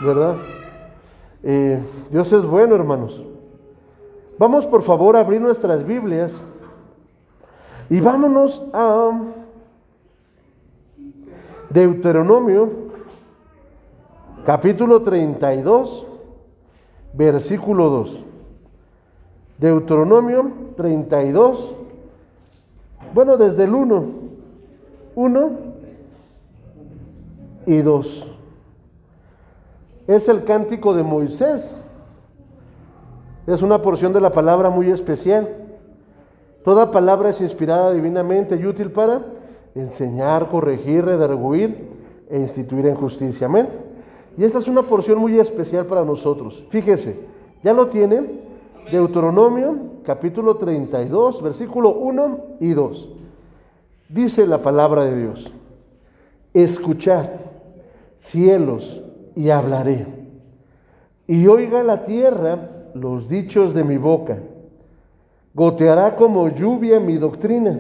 ¿verdad? Dios es bueno, hermanos. Vamos por favor a abrir nuestras Biblias y vámonos a Deuteronomio, capítulo 32, versículo 2. Deuteronomio 32, bueno, desde el 1 y 2. Es el cántico de Moisés. Es una porción de la palabra muy especial. Toda palabra es inspirada divinamente y útil para enseñar, corregir, redarguir e instituir en justicia. Amén. Y esta es una porción muy especial para nosotros. Fíjese, ¿ya lo tienen? Deuteronomio, capítulo 32, versículo 1 y 2. Dice la palabra de Dios: escuchad, cielos, y hablaré, y oiga la tierra los dichos de mi boca. Goteará como lluvia mi doctrina,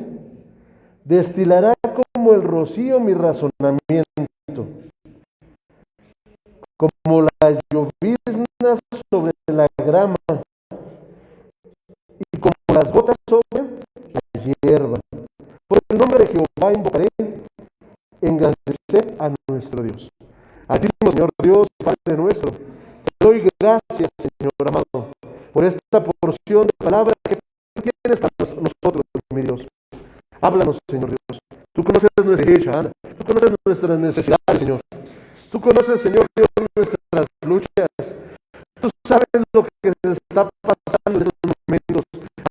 destilará como el rocío mi razonamiento, como la llovizna sobre la grama, y como las gotas sobre la hierba. Por el nombre de Jehová invocaré, engrandecer a nuestro Dios. A ti, Señor Dios, Padre nuestro, te doy gracias, Señor amado, por esta porción de palabras que tú tienes para nosotros, mi Dios. Háblanos, Señor Dios. Tú conoces nuestra hecha, tú conoces nuestras necesidades, Señor. Tú conoces, Señor Dios, nuestras luchas. Tú sabes lo que se está pasando en estos momentos.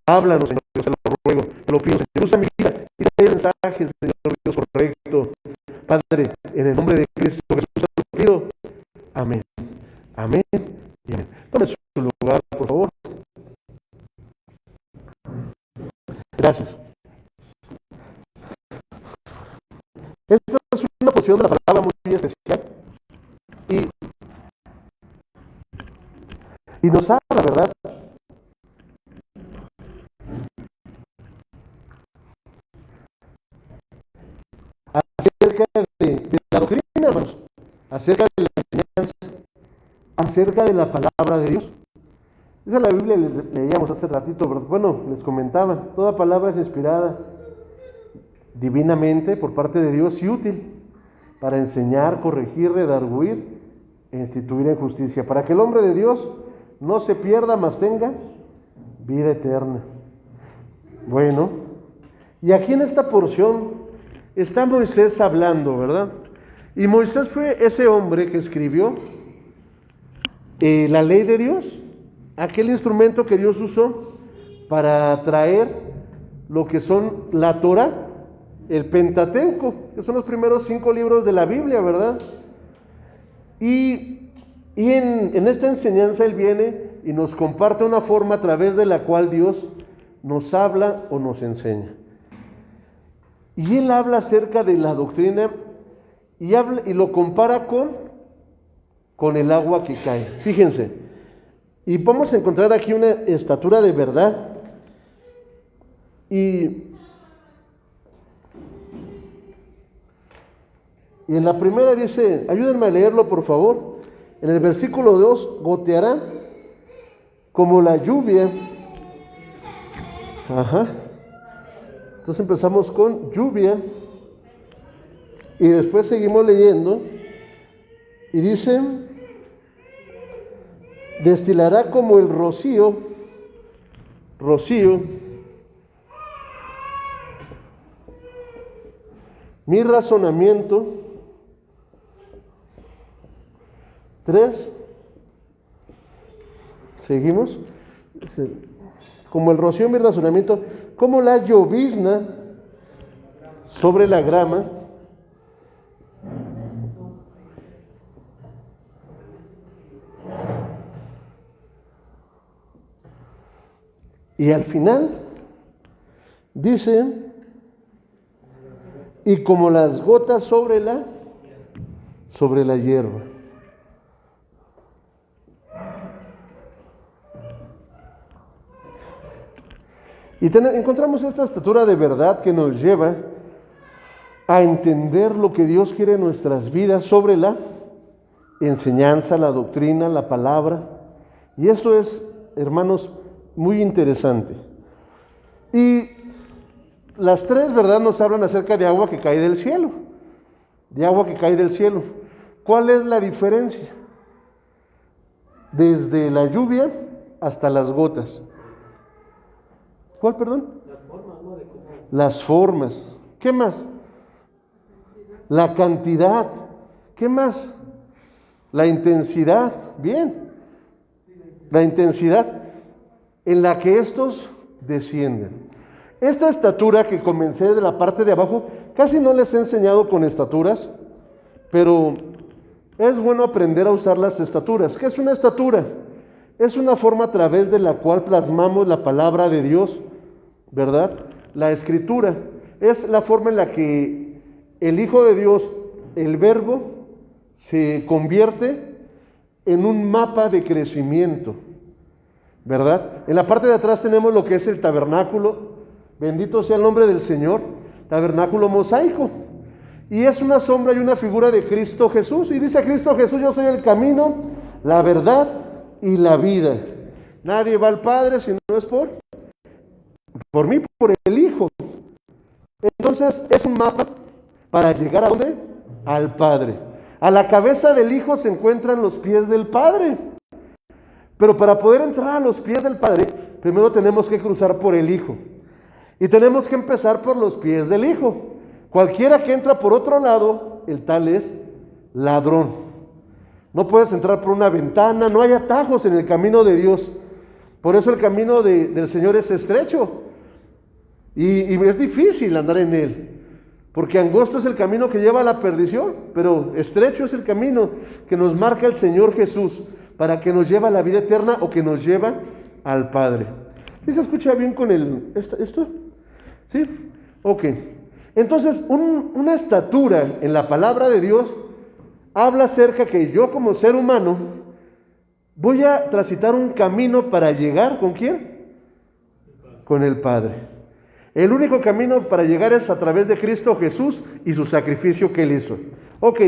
Háblanos, Señor Dios, te lo ruego, te lo pido, Señor. Usa mi vida y trae el mensaje, Señor Dios, correcto. Padre, en el nombre de Cristo Jesús te lo pido. Amén. Amén y amén. Tome su lugar, por favor. Gracias. Esta es una porción de la palabra muy especial y nos habla, ¿verdad? Acerca de la doctrina, hermanos, acerca de la enseñanza, acerca de la palabra de Dios. Esa es la Biblia, leíamos hace ratito, pero bueno, les comentaba, toda palabra es inspirada divinamente por parte de Dios y útil para enseñar, corregir, redarguir e instituir en justicia, para que el hombre de Dios no se pierda, mas tenga vida eterna. Bueno, y aquí en esta porción está Moisés hablando, ¿verdad? Y Moisés fue ese hombre que escribió la ley de Dios, aquel instrumento que Dios usó para traer lo que son la Torá, el Pentateuco, que son los primeros 5 libros de la Biblia, ¿verdad? Y en esta enseñanza él viene y nos comparte una forma a través de la cual Dios nos habla o nos enseña. Y él habla acerca de la doctrina y lo compara con el agua que cae. Fíjense, y vamos a encontrar aquí una estatura de verdad. Y en la primera dice, ayúdenme a leerlo por favor. En el versículo 2, goteará como la lluvia. Ajá. Entonces empezamos con lluvia. Y después seguimos leyendo. Y dice, destilará como el rocío, mi razonamiento. 3, seguimos, como el rocío mi razonamiento, como la llovizna sobre la grama. Y al final dice, y como las gotas sobre la hierba. Y encontramos esta estatura de verdad que nos lleva a entender lo que Dios quiere en nuestras vidas sobre la enseñanza, la doctrina, la palabra. Y esto es, hermanos, muy interesante. Y las tres, ¿verdad?, nos hablan acerca de agua que cae del cielo. De agua que cae del cielo. ¿Cuál es la diferencia? Desde la lluvia hasta las gotas. ¿Cuál, perdón? Las formas, ¿no? De cómo... Las formas. ¿Qué más? La cantidad. ¿Qué más? La intensidad. Bien. La intensidad en la que estos descienden. Esta estatura que comencé de la parte de abajo, casi no les he enseñado con estaturas, pero es bueno aprender a usar las estaturas. ¿Qué es una estatura? Es una forma a través de la cual plasmamos la palabra de Dios, ¿verdad? La escritura es la forma en la que el Hijo de Dios, el Verbo, se convierte en un mapa de crecimiento, ¿verdad? En la parte de atrás tenemos lo que es el tabernáculo, bendito sea el nombre del Señor, tabernáculo mosaico. Y es una sombra y una figura de Cristo Jesús. Y dice Cristo Jesús: yo soy el camino, la verdad y la vida. Nadie va al Padre si no es por mí, por el Hijo. Entonces es un mapa para llegar ¿a dónde? Al Padre. A la cabeza del Hijo se encuentran los pies del Padre. Pero para poder entrar a los pies del Padre, primero tenemos que cruzar por el Hijo. Y tenemos que empezar por los pies del Hijo. Cualquiera que entra por otro lado, el tal es ladrón. No puedes entrar por una ventana, no hay atajos en el camino de Dios. Por eso el camino del Señor es estrecho. Y es difícil andar en él. Porque angosto es el camino que lleva a la perdición, pero estrecho es el camino que nos marca el Señor Jesús para que nos lleve a la vida eterna o que nos lleva al Padre. ¿Sí se escucha bien con esto? ¿Sí? Ok. Entonces, una estatura en la palabra de Dios habla acerca que yo como ser humano voy a transitar un camino para llegar, ¿con quién? Con el Padre. El único camino para llegar es a través de Cristo Jesús y su sacrificio que Él hizo. Ok,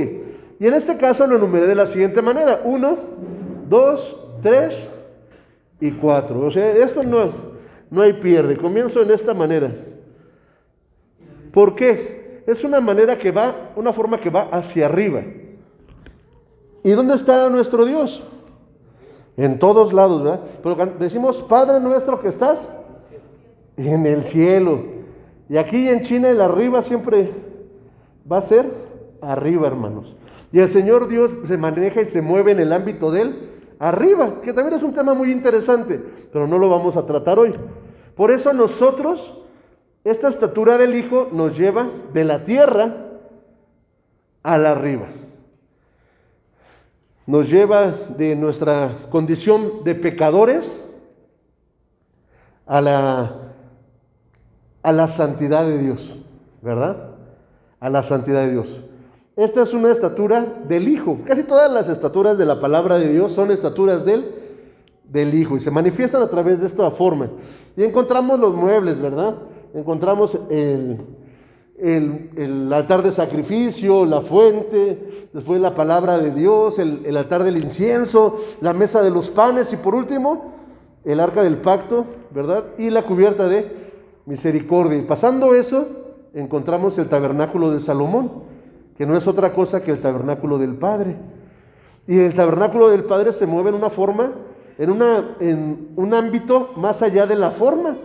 y en este caso lo enumeré de la siguiente manera: 1, 2, 3 y 4. O sea, esto no hay pierde. Comienzo en esta manera. ¿Por qué? Es una forma que va hacia arriba. ¿Y dónde está nuestro Dios? En todos lados, ¿verdad? Pero decimos: Padre nuestro que estás en el cielo. Y aquí en China el arriba siempre va a ser arriba, hermanos. Y el Señor Dios se maneja y se mueve en el ámbito del arriba, que también es un tema muy interesante, pero no lo vamos a tratar hoy. Por eso nosotros, esta estatura del Hijo nos lleva de la tierra a la arriba. Nos lleva de nuestra condición de pecadores a la santidad de Dios, ¿verdad? A la santidad de Dios. Esta es una estatura del Hijo. Casi todas las estaturas de la palabra de Dios son estaturas del Hijo y se manifiestan a través de esta forma. Y encontramos los muebles, ¿verdad? Encontramos el altar de sacrificio, la fuente, después la palabra de Dios, el altar del incienso, la mesa de los panes y por último el arca del pacto, ¿verdad? Y la cubierta de misericordia. Y pasando eso, encontramos el tabernáculo de Salomón, que no es otra cosa que el tabernáculo del Padre. Y el tabernáculo del Padre se mueve en una forma, en un ámbito más allá de la forma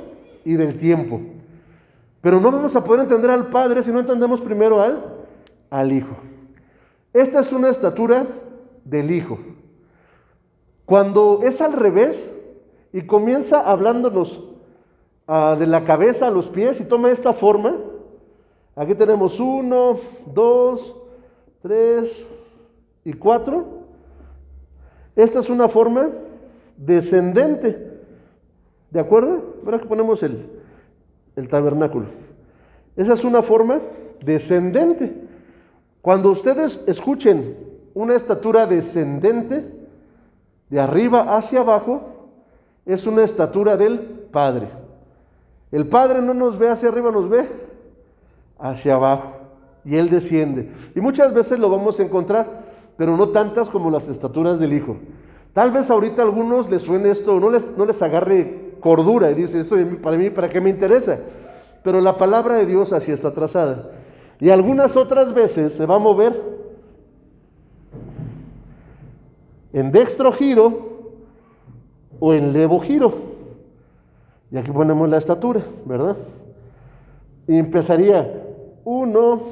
y del tiempo. Pero no vamos a poder entender al Padre si no entendemos primero al Hijo. Esta es una estatura del Hijo. Cuando es al revés y comienza hablándonos de la cabeza a los pies y toma esta forma, aquí tenemos 1, 2, 3 y 4. Esta es una forma descendente, ¿de acuerdo? Ahora que ponemos el tabernáculo. Esa es una forma descendente. Cuando ustedes escuchen una estatura descendente, de arriba hacia abajo, es una estatura del Padre. El Padre no nos ve hacia arriba, nos ve hacia abajo. Y Él desciende. Y muchas veces lo vamos a encontrar pero no tantas como las estaturas del Hijo. Tal vez ahorita a algunos les suene esto, no les agarre cordura y dice, esto para mí, ¿para qué me interesa? Pero la palabra de Dios así está trazada. Y algunas otras veces se va a mover en dextro giro o en levo giro. Y aquí ponemos la estatura, ¿verdad? Y empezaría 1,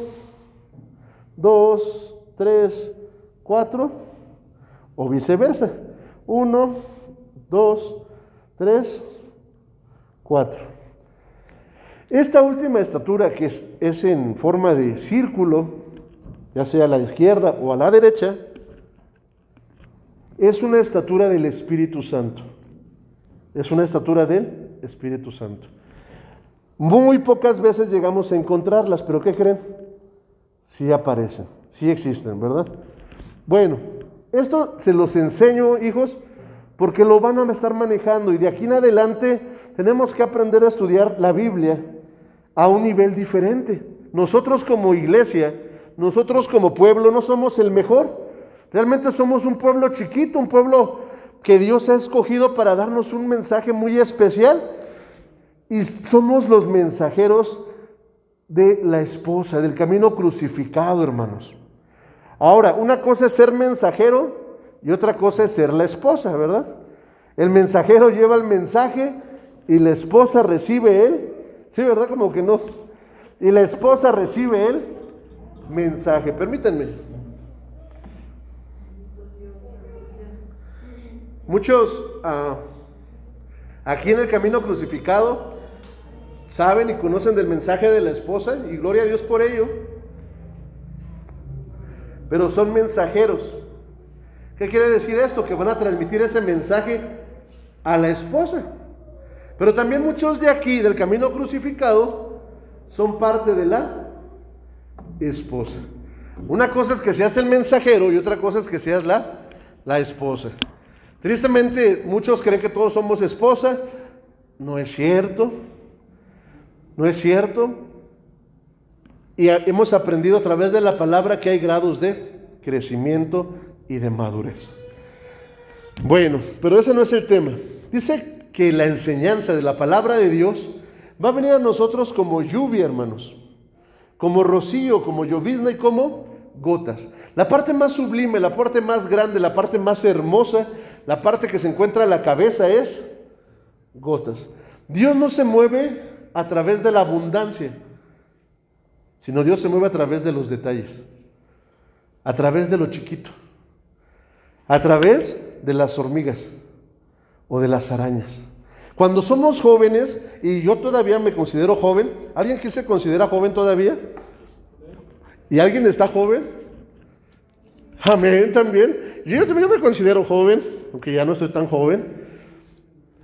2, 3, 4, o viceversa. 1, 2, 3, 4. Esta última estatura, que es en forma de círculo, ya sea a la izquierda o a la derecha, es una estatura del Espíritu Santo. Es una estatura del Espíritu Santo. Muy pocas veces llegamos a encontrarlas, pero ¿qué creen? Sí aparecen, sí existen, ¿verdad? Bueno, esto se los enseño, hijos, porque lo van a estar manejando y de aquí en adelante tenemos que aprender a estudiar la Biblia a un nivel diferente. Nosotros como iglesia, nosotros como pueblo no somos el mejor. Realmente somos un pueblo chiquito, un pueblo que Dios ha escogido para darnos un mensaje muy especial. Y somos los mensajeros de la esposa, del camino crucificado, hermanos. Ahora, una cosa es ser mensajero y otra cosa es ser la esposa, ¿verdad? El mensajero lleva el mensaje y la esposa recibe él. Sí, ¿verdad? Como que no. Y la esposa recibe el mensaje. Permítanme. Muchos aquí en el camino crucificado saben y conocen del mensaje de la esposa y gloria a Dios por ello, pero son mensajeros. ¿Qué quiere decir esto? Que van a transmitir ese mensaje a la esposa. Pero también muchos de aquí del camino crucificado son parte de la esposa. Una cosa es que seas el mensajero y otra cosa es que seas la esposa. Tristemente muchos creen que todos somos esposa. No es cierto. No es cierto. Y hemos aprendido a través de la palabra que hay grados de crecimiento y de madurez. Bueno, pero ese no es el tema. Dice que la enseñanza de la palabra de Dios va a venir a nosotros como lluvia, hermanos, como rocío, como llovizna y como gotas. La parte más sublime, la parte más grande, la parte más hermosa, la parte que se encuentra en la cabeza es gotas. Dios no se mueve a través de la abundancia, sino Dios se mueve a través de los detalles, a través de lo chiquito, a través de las hormigas o de las arañas. Cuando somos jóvenes, y yo todavía me considero joven, ¿alguien aquí se considera joven todavía? ¿Y alguien está joven? Amén, también. Yo también me considero joven, aunque ya no soy tan joven.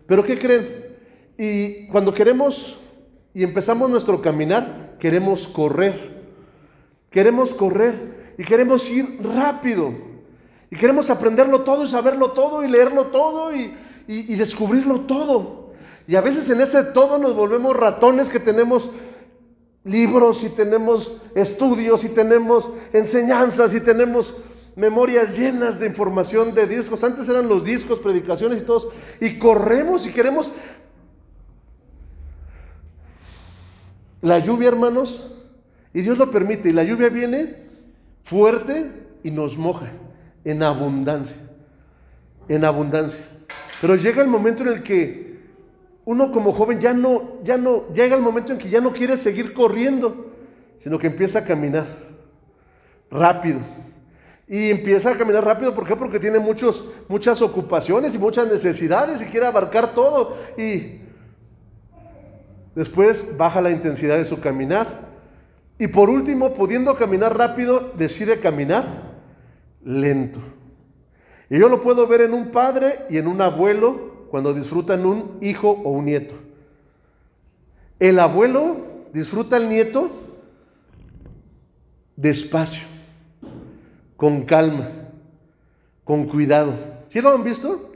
Pero ¿qué creen? Y cuando queremos y empezamos nuestro caminar, queremos correr y queremos ir rápido y queremos aprenderlo todo y saberlo todo y leerlo todo y descubrirlo todo. Y a veces en ese todo nos volvemos ratones que tenemos libros y tenemos estudios y tenemos enseñanzas y tenemos memorias llenas de información de discos. Antes eran los discos, predicaciones y todos, y corremos y queremos. La lluvia, hermanos, y Dios lo permite, y la lluvia viene fuerte y nos moja en abundancia, en abundancia. Pero llega el momento en el que uno como joven ya no, llega el momento en que ya no quiere seguir corriendo, sino que empieza a caminar rápido. Y empieza a caminar rápido, ¿por qué? Porque tiene muchas ocupaciones y muchas necesidades y quiere abarcar todo. Y después baja la intensidad de su caminar. Y por último, pudiendo caminar rápido, decide caminar lento. Y yo lo puedo ver en un padre y en un abuelo cuando disfrutan un hijo o un nieto. El abuelo disfruta al nieto despacio, con calma, con cuidado. ¿Sí lo han visto?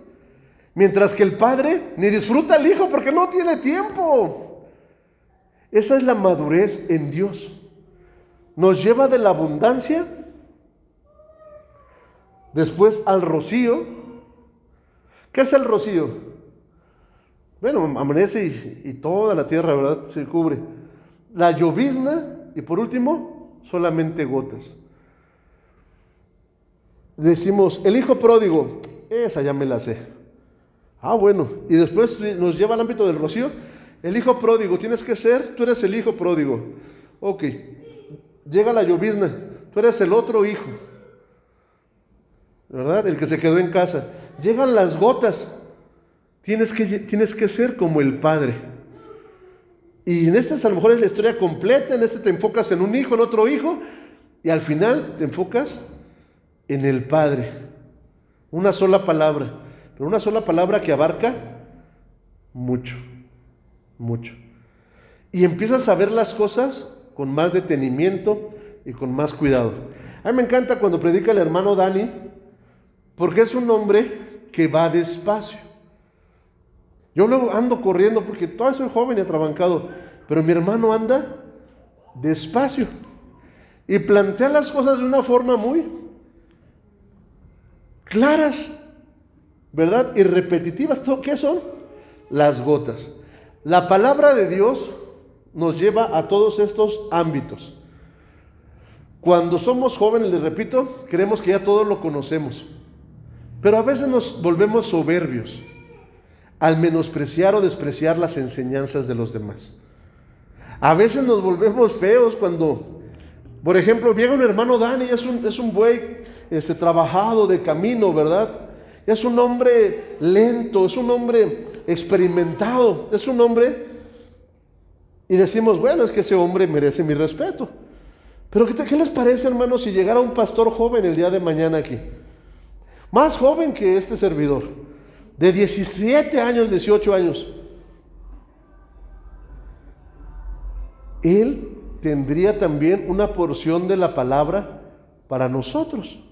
Mientras que el padre ni disfruta al hijo porque no tiene tiempo. Esa es la madurez en Dios. Nos lleva de la abundancia Después al rocío. ¿Qué es el rocío? Bueno, amanece y toda la tierra, ¿verdad?, se cubre. La llovizna y por último, solamente gotas. Decimos, el hijo pródigo, esa ya me la sé. Bueno, y después nos lleva al ámbito del rocío. El hijo pródigo, tienes que ser, tú eres el hijo pródigo. Ok, llega la llovizna, tú eres el otro hijo, ¿verdad? El que se quedó en casa. Llegan las gotas, tienes que ser como el padre. Y en esta a lo mejor es la historia completa, en este te enfocas en un hijo, en otro hijo, y al final te enfocas en el padre. Una sola palabra, pero una sola palabra que abarca mucho, mucho. Y empiezas a ver las cosas con más detenimiento y con más cuidado. A mí me encanta cuando predica el hermano Dani, porque es un hombre que va despacio. Yo luego ando corriendo porque todavía soy joven y atrabancado, pero mi hermano anda despacio y plantea las cosas de una forma muy claras, ¿verdad? Y repetitivas. ¿Qué son? Las gotas. La palabra de Dios nos lleva a todos estos ámbitos. Cuando somos jóvenes, les repito, creemos que ya todo lo conocemos, pero a veces nos volvemos soberbios al menospreciar o despreciar las enseñanzas de los demás. A veces nos volvemos feos cuando, por ejemplo, llega un hermano Dani, es un buey trabajado de camino, ¿verdad? Es un hombre lento, es un hombre experimentado, es un hombre, y decimos, bueno, es que ese hombre merece mi respeto. Pero ¿qué les parece, hermanos, si llegara un pastor joven el día de mañana aquí? Más joven que este servidor, de 17 años, 18 años. Él tendría también una porción de la palabra para nosotros.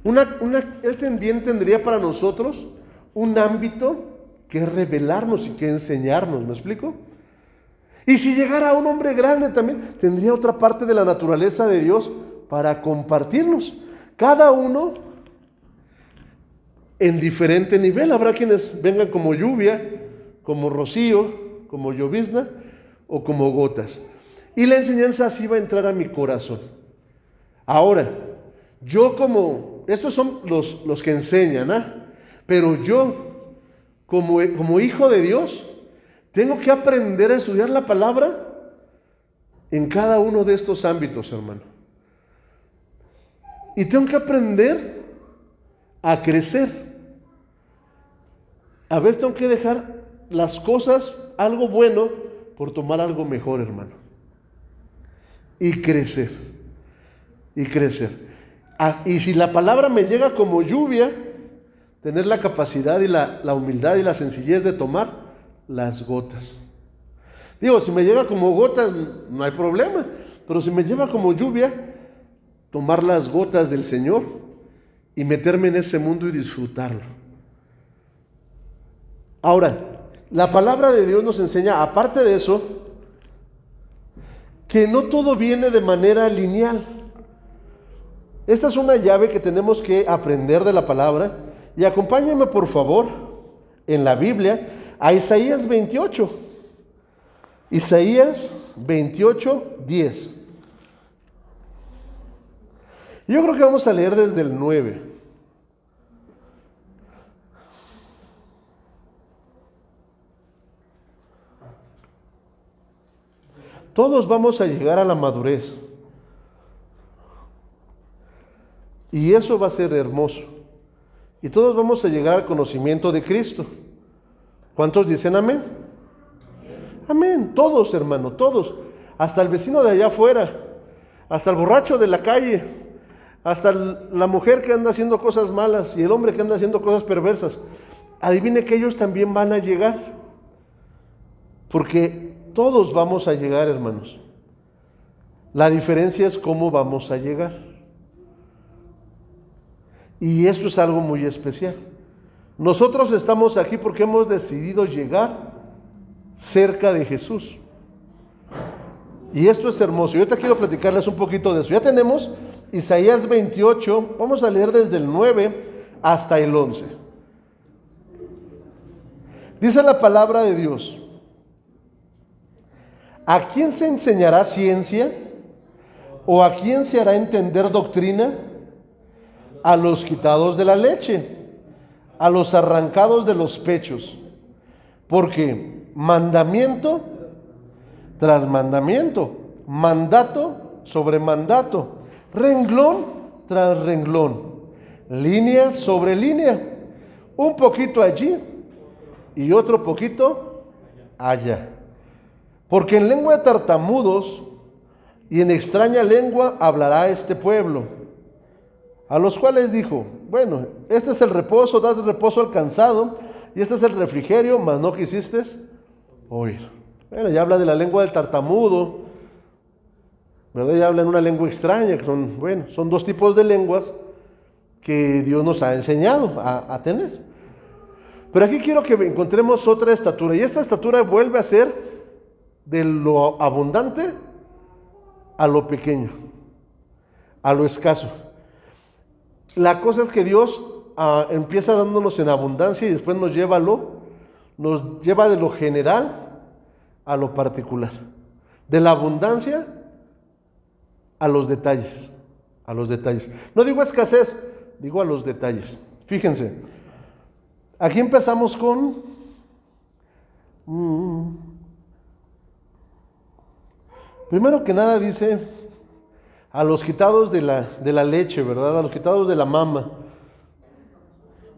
Él también tendría para nosotros un ámbito que revelarnos y que enseñarnos, ¿me explico? Y si llegara un hombre grande también, tendría otra parte de la naturaleza de Dios para compartirnos. Cada uno en diferente nivel. Habrá quienes vengan como lluvia, como rocío, como llovizna o como gotas. Y la enseñanza así va a entrar a mi corazón. Ahora, estos son los que enseñan, pero yo, como hijo de Dios, tengo que aprender a estudiar la palabra en cada uno de estos ámbitos, hermano. Y tengo que aprender a crecer. A veces tengo que dejar las cosas, algo bueno, por tomar algo mejor, hermano. Y crecer. Y crecer. Y si la palabra me llega como lluvia, tener la capacidad y la humildad y la sencillez de tomar las gotas. Digo, si me llega como gotas, no hay problema. Pero si me lleva como lluvia, tomar las gotas del Señor y meterme en ese mundo y disfrutarlo. Ahora, la palabra de Dios nos enseña, aparte de eso, que no todo viene de manera lineal. Esta es una llave que tenemos que aprender de la palabra. Y acompáñenme, por favor, en la Biblia, a Isaías 28. Isaías 28, 10. Yo creo que vamos a leer desde el 9. Todos vamos a llegar a la madurez. Y eso va a ser hermoso. Y todos vamos a llegar al conocimiento de Cristo. ¿Cuántos dicen amén? Amén. Todos, hermano, todos. Hasta el vecino de allá afuera. Hasta el borracho de la calle. Hasta la mujer que anda haciendo cosas malas y el hombre que anda haciendo cosas perversas. Adivine que ellos también van a llegar. Porque todos vamos a llegar, hermanos. La diferencia es cómo vamos a llegar. Y esto es algo muy especial. Nosotros estamos aquí porque hemos decidido llegar cerca de Jesús. Y esto es hermoso. Yo te quiero platicarles un poquito de eso. Ya tenemos Isaías 28, vamos a leer desde el 9 hasta el 11. Dice la palabra de Dios: ¿a quién se enseñará ciencia? ¿O a quién se hará entender doctrina? A los quitados de la leche, a los arrancados de los pechos, porque mandamiento tras mandamiento, mandato sobre mandato, renglón tras renglón, línea sobre línea, un poquito allí y otro poquito allá. Porque en lengua de tartamudos y en extraña lengua hablará este pueblo, a los cuales dijo: bueno, este es el reposo, dad reposo al cansado, y este es el refrigerio, mas no quisiste oír. Bueno, ya habla de la lengua del tartamudo, ¿verdad? Ya habla en una lengua extraña, que son dos tipos de lenguas que Dios nos ha enseñado a tener. Pero aquí quiero que encontremos otra estatura, y esta estatura vuelve a ser de lo abundante a lo pequeño, a lo escaso. La cosa es que Dios empieza dándonos en abundancia y después nos lleva de lo general a lo particular, de la abundancia a los detalles, No digo escasez, digo a los detalles. Fíjense, aquí empezamos con primero que nada dice: a los quitados de la leche, ¿verdad? A los quitados de la mama.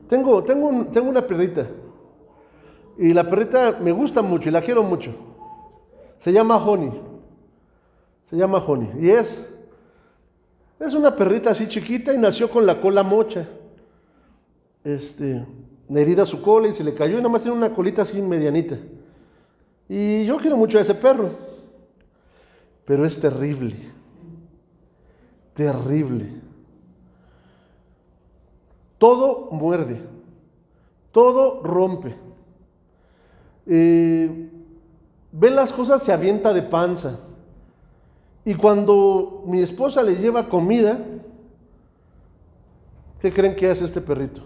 Tengo una perrita, y la perrita me gusta mucho y la quiero mucho. Se llama Honey. Y es una perrita así chiquita y nació con la cola mocha. Herida su cola y se le cayó, y nada más tiene una colita así medianita. Y yo quiero mucho a ese perro, pero es terrible. Todo muerde, todo rompe. Ve las cosas, se avienta de panza. Y cuando mi esposa le lleva comida, ¿qué creen que hace este perrito?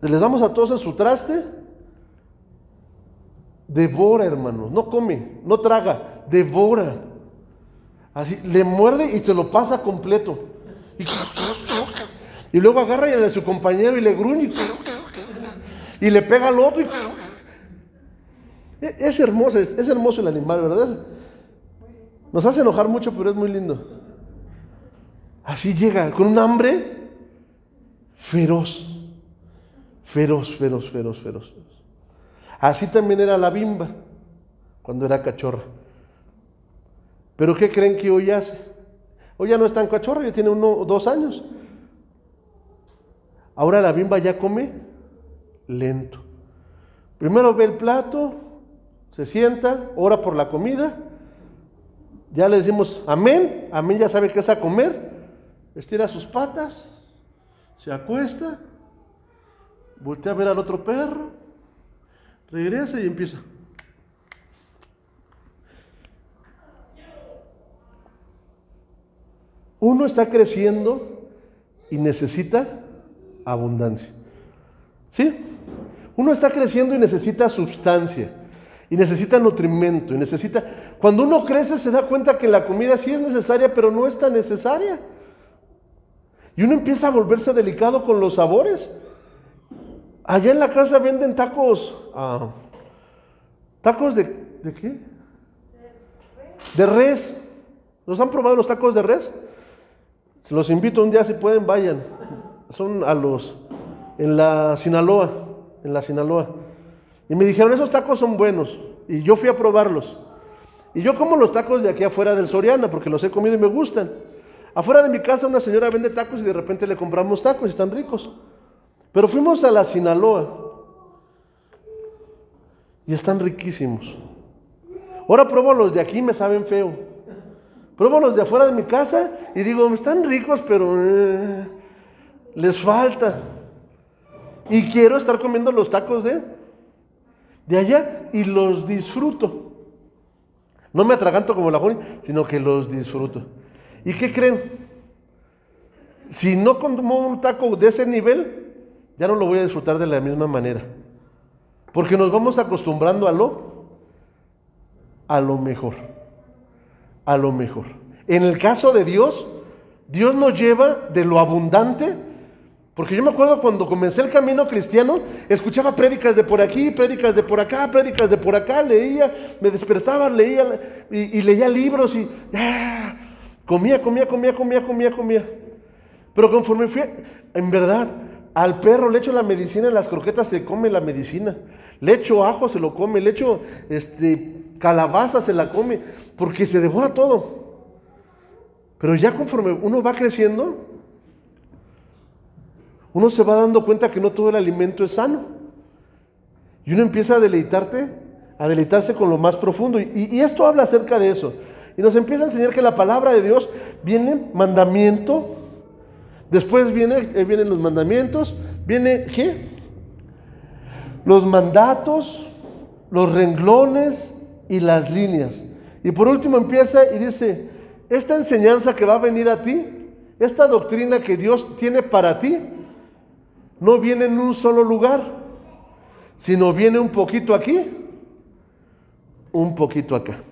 Les damos a todos en su traste, devora, hermanos, no come, no traga, devora. Así, le muerde y se lo pasa completo. Y luego agarra y a su compañero y le gruñe y le pega al otro. Es hermoso el animal, ¿verdad? Nos hace enojar mucho, pero es muy lindo. Así llega, con un hambre feroz. Así también era la Bimba cuando era cachorra. Pero ¿qué creen que hoy hace? Hoy ya no es tan cachorra, ya tiene 1 o 2 años. Ahora la Bimba ya come lento. Primero ve el plato, se sienta, ora por la comida. Ya le decimos amén, amén, ya sabe qué es a comer. Estira sus patas, se acuesta, voltea a ver al otro perro, regresa y empieza. Uno está creciendo y necesita abundancia. ¿Sí? Uno está creciendo y necesita sustancia, y necesita nutrimento, Cuando uno crece se da cuenta que la comida sí es necesaria, pero no es tan necesaria. Y uno empieza a volverse delicado con los sabores. Allá en la casa venden tacos. ¿Tacos de qué? De res. ¿Los han probado los tacos de res? Se los invito un día, si pueden, vayan. Son en la Sinaloa. Y me dijeron, esos tacos son buenos. Y yo fui a probarlos. Y yo como los tacos de aquí afuera del Soriana, porque los he comido y me gustan. Afuera de mi casa una señora vende tacos y de repente le compramos tacos y están ricos. Pero fuimos a la Sinaloa y están riquísimos. Ahora pruebo los de aquí y me saben feo. Pruebo los de afuera de mi casa y digo, están ricos, pero les falta. Y quiero estar comiendo los tacos de allá y los disfruto. No me atraganto como la Joni, sino que los disfruto. ¿Y qué creen? Si no como un taco de ese nivel, ya no lo voy a disfrutar de la misma manera. Porque nos vamos acostumbrando a lo mejor. A lo mejor. En el caso de Dios, Dios nos lleva de lo abundante. Porque yo me acuerdo cuando comencé el camino cristiano, escuchaba prédicas de por aquí, prédicas de por acá, prédicas de por acá, leía, me despertaba, leía y leía libros y comía. Pero conforme fui, en verdad, al perro le echo la medicina, las croquetas se come la medicina, le echo ajo, se lo come, le echo calabaza, se la come, porque se devora todo. Pero ya conforme uno va creciendo, uno se va dando cuenta que no todo el alimento es sano. Y uno empieza a deleitarse con lo más profundo. Y esto habla acerca de eso. Y nos empieza a enseñar que la palabra de Dios viene mandamiento. Después vienen los mandamientos. Viene, ¿qué? Los mandatos, los renglones y las líneas. Y por último empieza y dice, esta enseñanza que va a venir a ti, esta doctrina que Dios tiene para ti, no viene en un solo lugar, sino viene un poquito aquí, un poquito acá.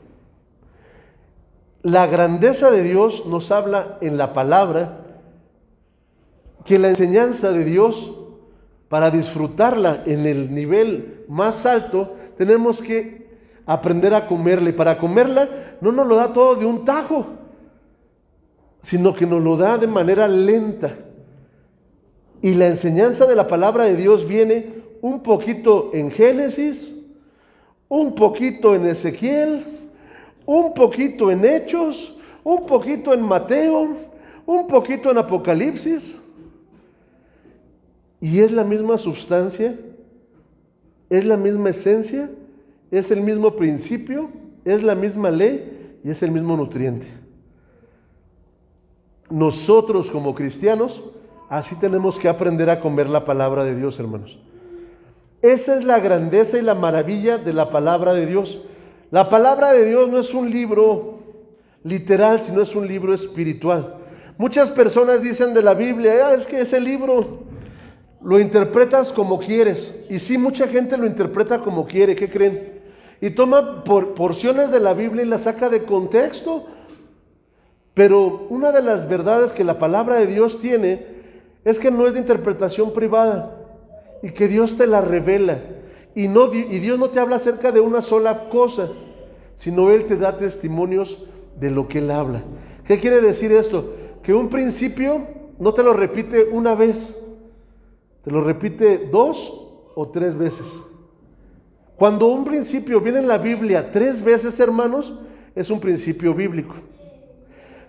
La grandeza de Dios nos habla en la palabra que la enseñanza de Dios, para disfrutarla en el nivel más alto, tenemos que aprender a comerla. Y para comerla no nos lo da todo de un tajo, sino que nos lo da de manera lenta. Y la enseñanza de la palabra de Dios viene un poquito en Génesis, un poquito en Ezequiel, un poquito en Hechos, un poquito en Mateo, un poquito en Apocalipsis. Y es la misma sustancia, es la misma esencia, es el mismo principio, es la misma ley y es el mismo nutriente. Nosotros como cristianos, así tenemos que aprender a comer la palabra de Dios, hermanos. Esa es la grandeza y la maravilla de la palabra de Dios. La palabra de Dios no es un libro literal, sino es un libro espiritual. Muchas personas dicen de la Biblia, es que ese libro lo interpretas como quieres. Y sí, mucha gente lo interpreta como quiere. ¿Qué creen? Y toma porciones de la Biblia y las saca de contexto. Pero una de las verdades que la palabra de Dios tiene es que no es de interpretación privada y que Dios te la revela. Y Dios no te habla acerca de una sola cosa, sino Él te da testimonios de lo que Él habla. ¿Qué quiere decir esto? Que un principio no te lo repite una vez, te lo repite 2 o 3 veces. Cuando un principio viene en la Biblia 3 veces, hermanos, es un principio bíblico.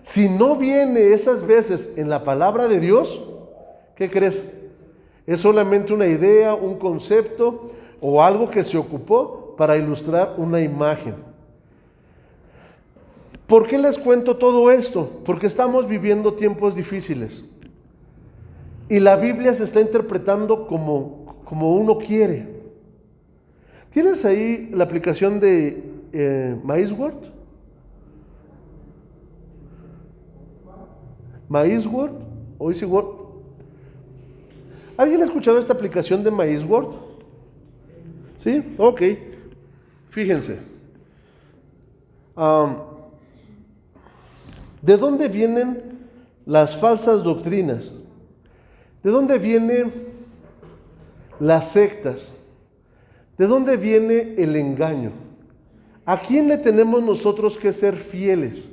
Si no viene esas veces en la palabra de Dios, ¿qué crees? Es solamente una idea, un concepto o algo que se ocupó para ilustrar una imagen. ¿Por qué les cuento todo esto? Porque estamos viviendo tiempos difíciles y la Biblia se está interpretando como uno quiere. ¿Tienes ahí la aplicación de MaízWord? MaízWord o EasyWord. ¿Alguien ha escuchado esta aplicación de MaízWord? ¿Sí? Ok. Fíjense. ¿De dónde vienen las falsas doctrinas? ¿De dónde vienen las sectas? ¿De dónde viene el engaño? ¿A quién le tenemos nosotros que ser fieles?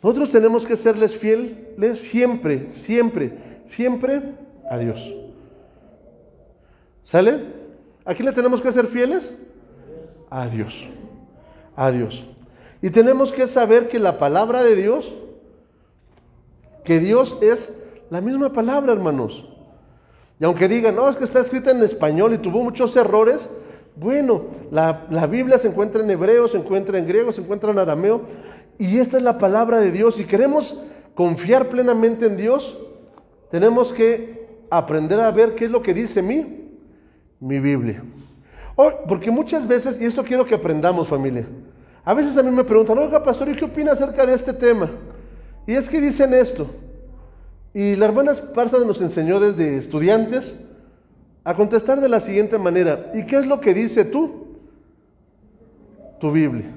Nosotros tenemos que serles fieles siempre, siempre, siempre a Dios. ¿Sale? ¿A quién le tenemos que ser fieles? A Dios. A Dios. Y tenemos que saber que la palabra de Dios, que Dios es la misma palabra, hermanos. Y aunque digan, no, es que está escrita en español y tuvo muchos errores, bueno, la Biblia se encuentra en hebreo, se encuentra en griego, se encuentra en arameo, y esta es la palabra de Dios. Si queremos confiar plenamente en Dios, tenemos que aprender a ver qué es lo que dice mi Biblia. Porque muchas veces, y esto quiero que aprendamos, familia, a veces a mí me preguntan, oiga, pastor, ¿y qué opina acerca de este tema? Y es que dicen esto. Y la hermana Esparza nos enseñó desde estudiantes a contestar de la siguiente manera: ¿y qué es lo que dice tú? Tu Biblia.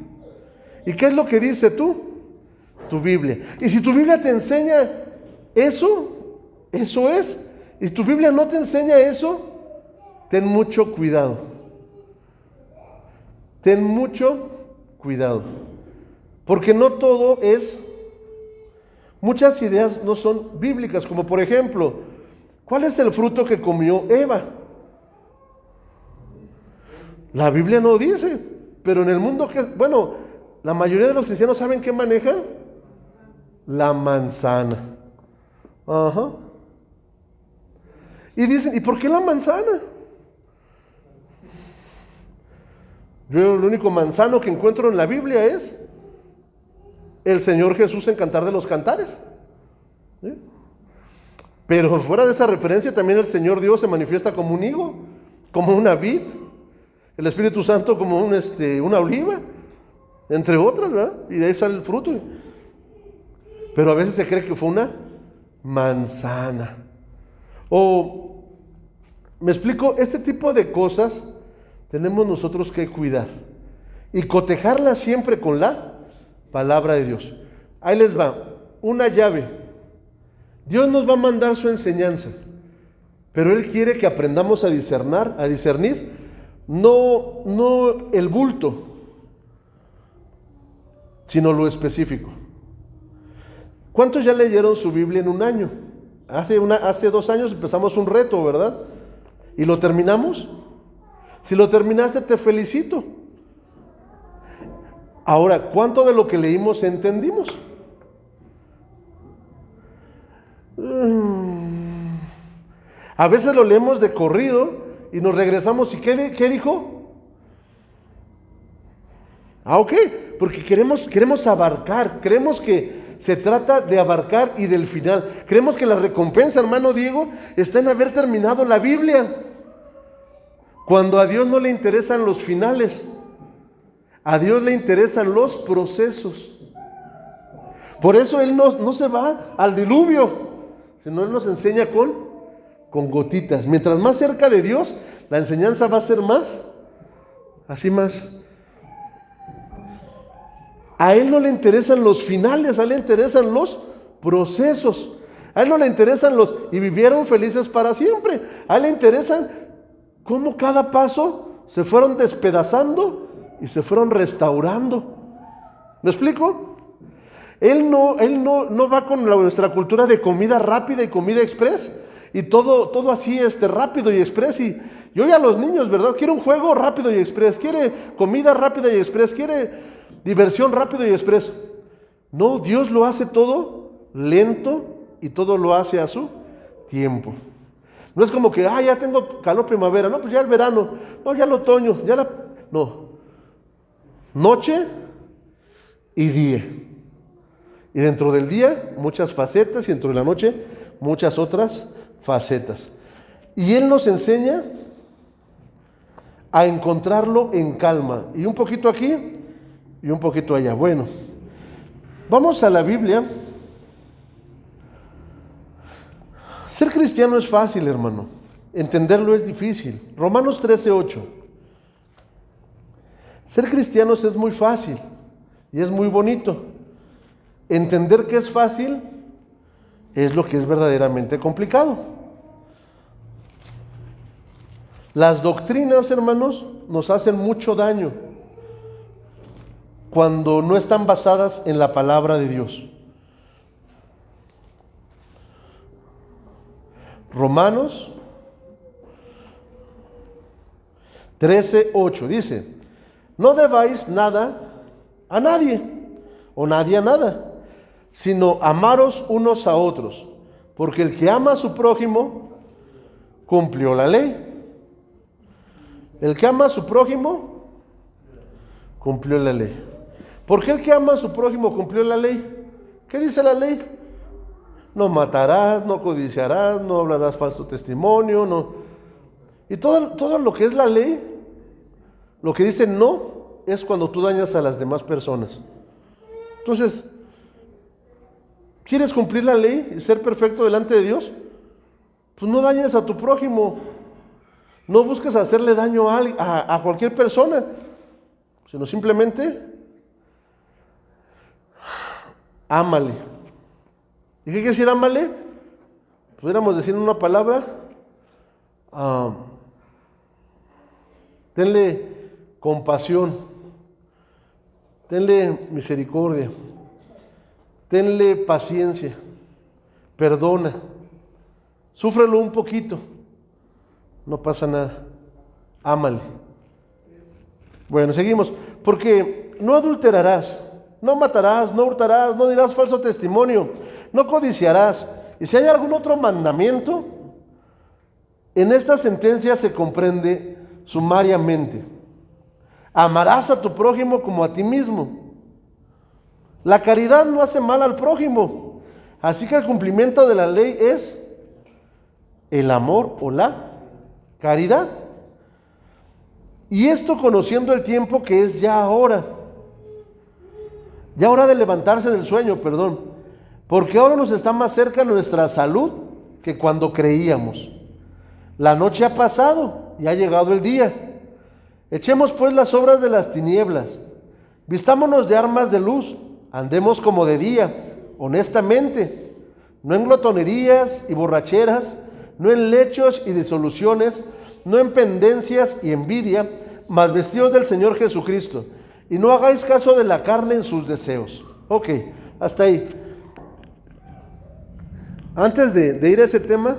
¿Y qué es lo que dice tú? Tu Biblia. Y si tu Biblia te enseña eso, eso es. Y si tu Biblia no te enseña eso, ten mucho cuidado. Ten mucho cuidado. Porque no todo es, muchas ideas no son bíblicas, como por ejemplo, ¿cuál es el fruto que comió Eva? La Biblia no dice, pero en el mundo la mayoría de los cristianos ¿saben qué manejan? La manzana. Ajá. Y dicen, ¿y por qué la manzana? Yo el único manzano que encuentro en la Biblia es el Señor Jesús en Cantar de los Cantares. ¿Sí? Pero fuera de esa referencia también el Señor Dios se manifiesta como un higo, como una vid, el Espíritu Santo como una oliva, entre otras, ¿verdad? Y de ahí sale el fruto. Pero a veces se cree que fue una manzana. O, me explico, este tipo de cosas tenemos nosotros que cuidar y cotejarlas siempre con la palabra de Dios. Ahí les va, una llave. Dios nos va a mandar su enseñanza, pero Él quiere que aprendamos a discernir, no el bulto, sino lo específico. ¿Cuántos ya leyeron su Biblia en un año? Hace 2 años empezamos un reto, ¿verdad? ¿Y lo terminamos? Si lo terminaste, te felicito. Ahora, ¿cuánto de lo que leímos entendimos? A veces lo leemos de corrido y nos regresamos. ¿Y qué dijo? Ok, porque queremos abarcar, creemos que se trata de abarcar y del final. Creemos que la recompensa, hermano Diego, está en haber terminado la Biblia. Cuando a Dios no le interesan los finales, a Dios le interesan los procesos. Por eso Él no se va al diluvio, sino Él nos enseña con gotitas. Mientras más cerca de Dios, la enseñanza va a ser más. A Él no le interesan los finales, a Él le interesan los procesos. A Él no le interesan y vivieron felices para siempre. A Él le interesan cómo cada paso se fueron despedazando y se fueron restaurando. ¿Me explico? Él no va con nuestra cultura de comida rápida y comida express y todo así rápido y express. Y oye a los niños, ¿verdad? Quiere un juego rápido y express, quiere comida rápida y express, quiere diversión rápido y express. No, Dios lo hace todo lento y todo lo hace a su tiempo. No es como que, ya tengo calor primavera, no, pues ya el verano, no, ya el otoño, no. Noche y día. Y dentro del día, muchas facetas, y dentro de la noche, muchas otras facetas. Y Él nos enseña a encontrarlo en calma. Y un poquito aquí, y un poquito allá. Bueno, vamos a la Biblia. Ser cristiano es fácil, hermano. Entenderlo es difícil. Romanos 13:8. Ser cristianos es muy fácil y es muy bonito. Entender que es fácil es lo que es verdaderamente complicado. Las doctrinas, hermanos, nos hacen mucho daño cuando no están basadas en la palabra de Dios. Romanos 13:8 dice: no debáis nada a nadie, o nadie a nada, sino amaros unos a otros, porque el que ama a su prójimo cumplió la ley. El que ama a su prójimo cumplió la ley. ¿Por qué el que ama a su prójimo cumplió la ley? ¿Qué dice la ley? No matarás, no codiciarás, no hablarás falso testimonio, no. Y todo lo que es la ley Lo que dice no es cuando tú dañas a las demás personas. Entonces, ¿quieres cumplir la ley y ser perfecto delante de Dios? Pues no dañes a tu prójimo. No busques hacerle daño a cualquier persona, sino simplemente ámale. ¿Y qué quiere decir ámale? Pudiéramos decir en una palabra, tenle compasión, tenle misericordia, tenle paciencia, perdona, súfrelo un poquito, no pasa nada, ámale. Bueno, seguimos, porque no adulterarás, no matarás, no hurtarás, no dirás falso testimonio, no codiciarás. Y si hay algún otro mandamiento, en esta sentencia se comprende sumariamente: amarás a tu prójimo como a ti mismo. La caridad no hace mal al prójimo, así que el cumplimiento de la ley es el amor o la caridad. Y esto conociendo el tiempo que es ya hora de levantarse del sueño, porque ahora nos está más cerca nuestra salud que cuando creíamos. La noche ha pasado y ha llegado el día. Echemos pues las obras de las tinieblas, vistámonos de armas de luz, andemos como de día, honestamente, no en glotonerías y borracheras, no en lechos y disoluciones, no en pendencias y envidia, mas vestidos del Señor Jesucristo, y no hagáis caso de la carne en sus deseos. Ok, hasta ahí. Antes de ir a ese tema,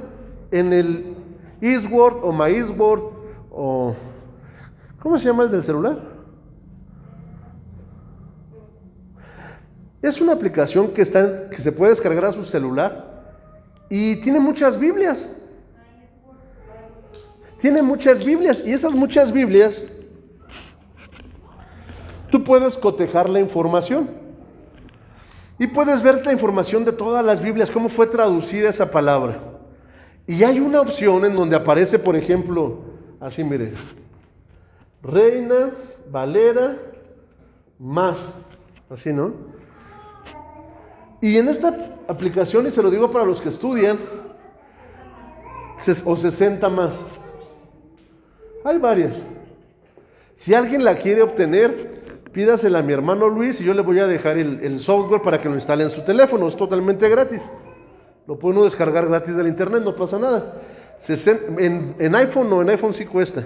en el Eastward o MyEastward, o ¿cómo se llama el del celular? Es una aplicación que se puede descargar a su celular y tiene muchas Biblias. Tiene muchas Biblias, y esas muchas Biblias tú puedes cotejar la información y puedes ver la información de todas las Biblias, cómo fue traducida esa palabra. Y hay una opción en donde aparece, por ejemplo, así mire, Reina Valera más, así, ¿no? Y en esta aplicación, y se lo digo para los que estudian, o 60 más. Hay varias. Si alguien la quiere obtener, pídasela a mi hermano Luis y yo le voy a dejar el software para que lo instale en su teléfono. Es totalmente gratis. Lo puede uno descargar gratis del internet, no pasa nada. En iPhone no, en iPhone sí cuesta.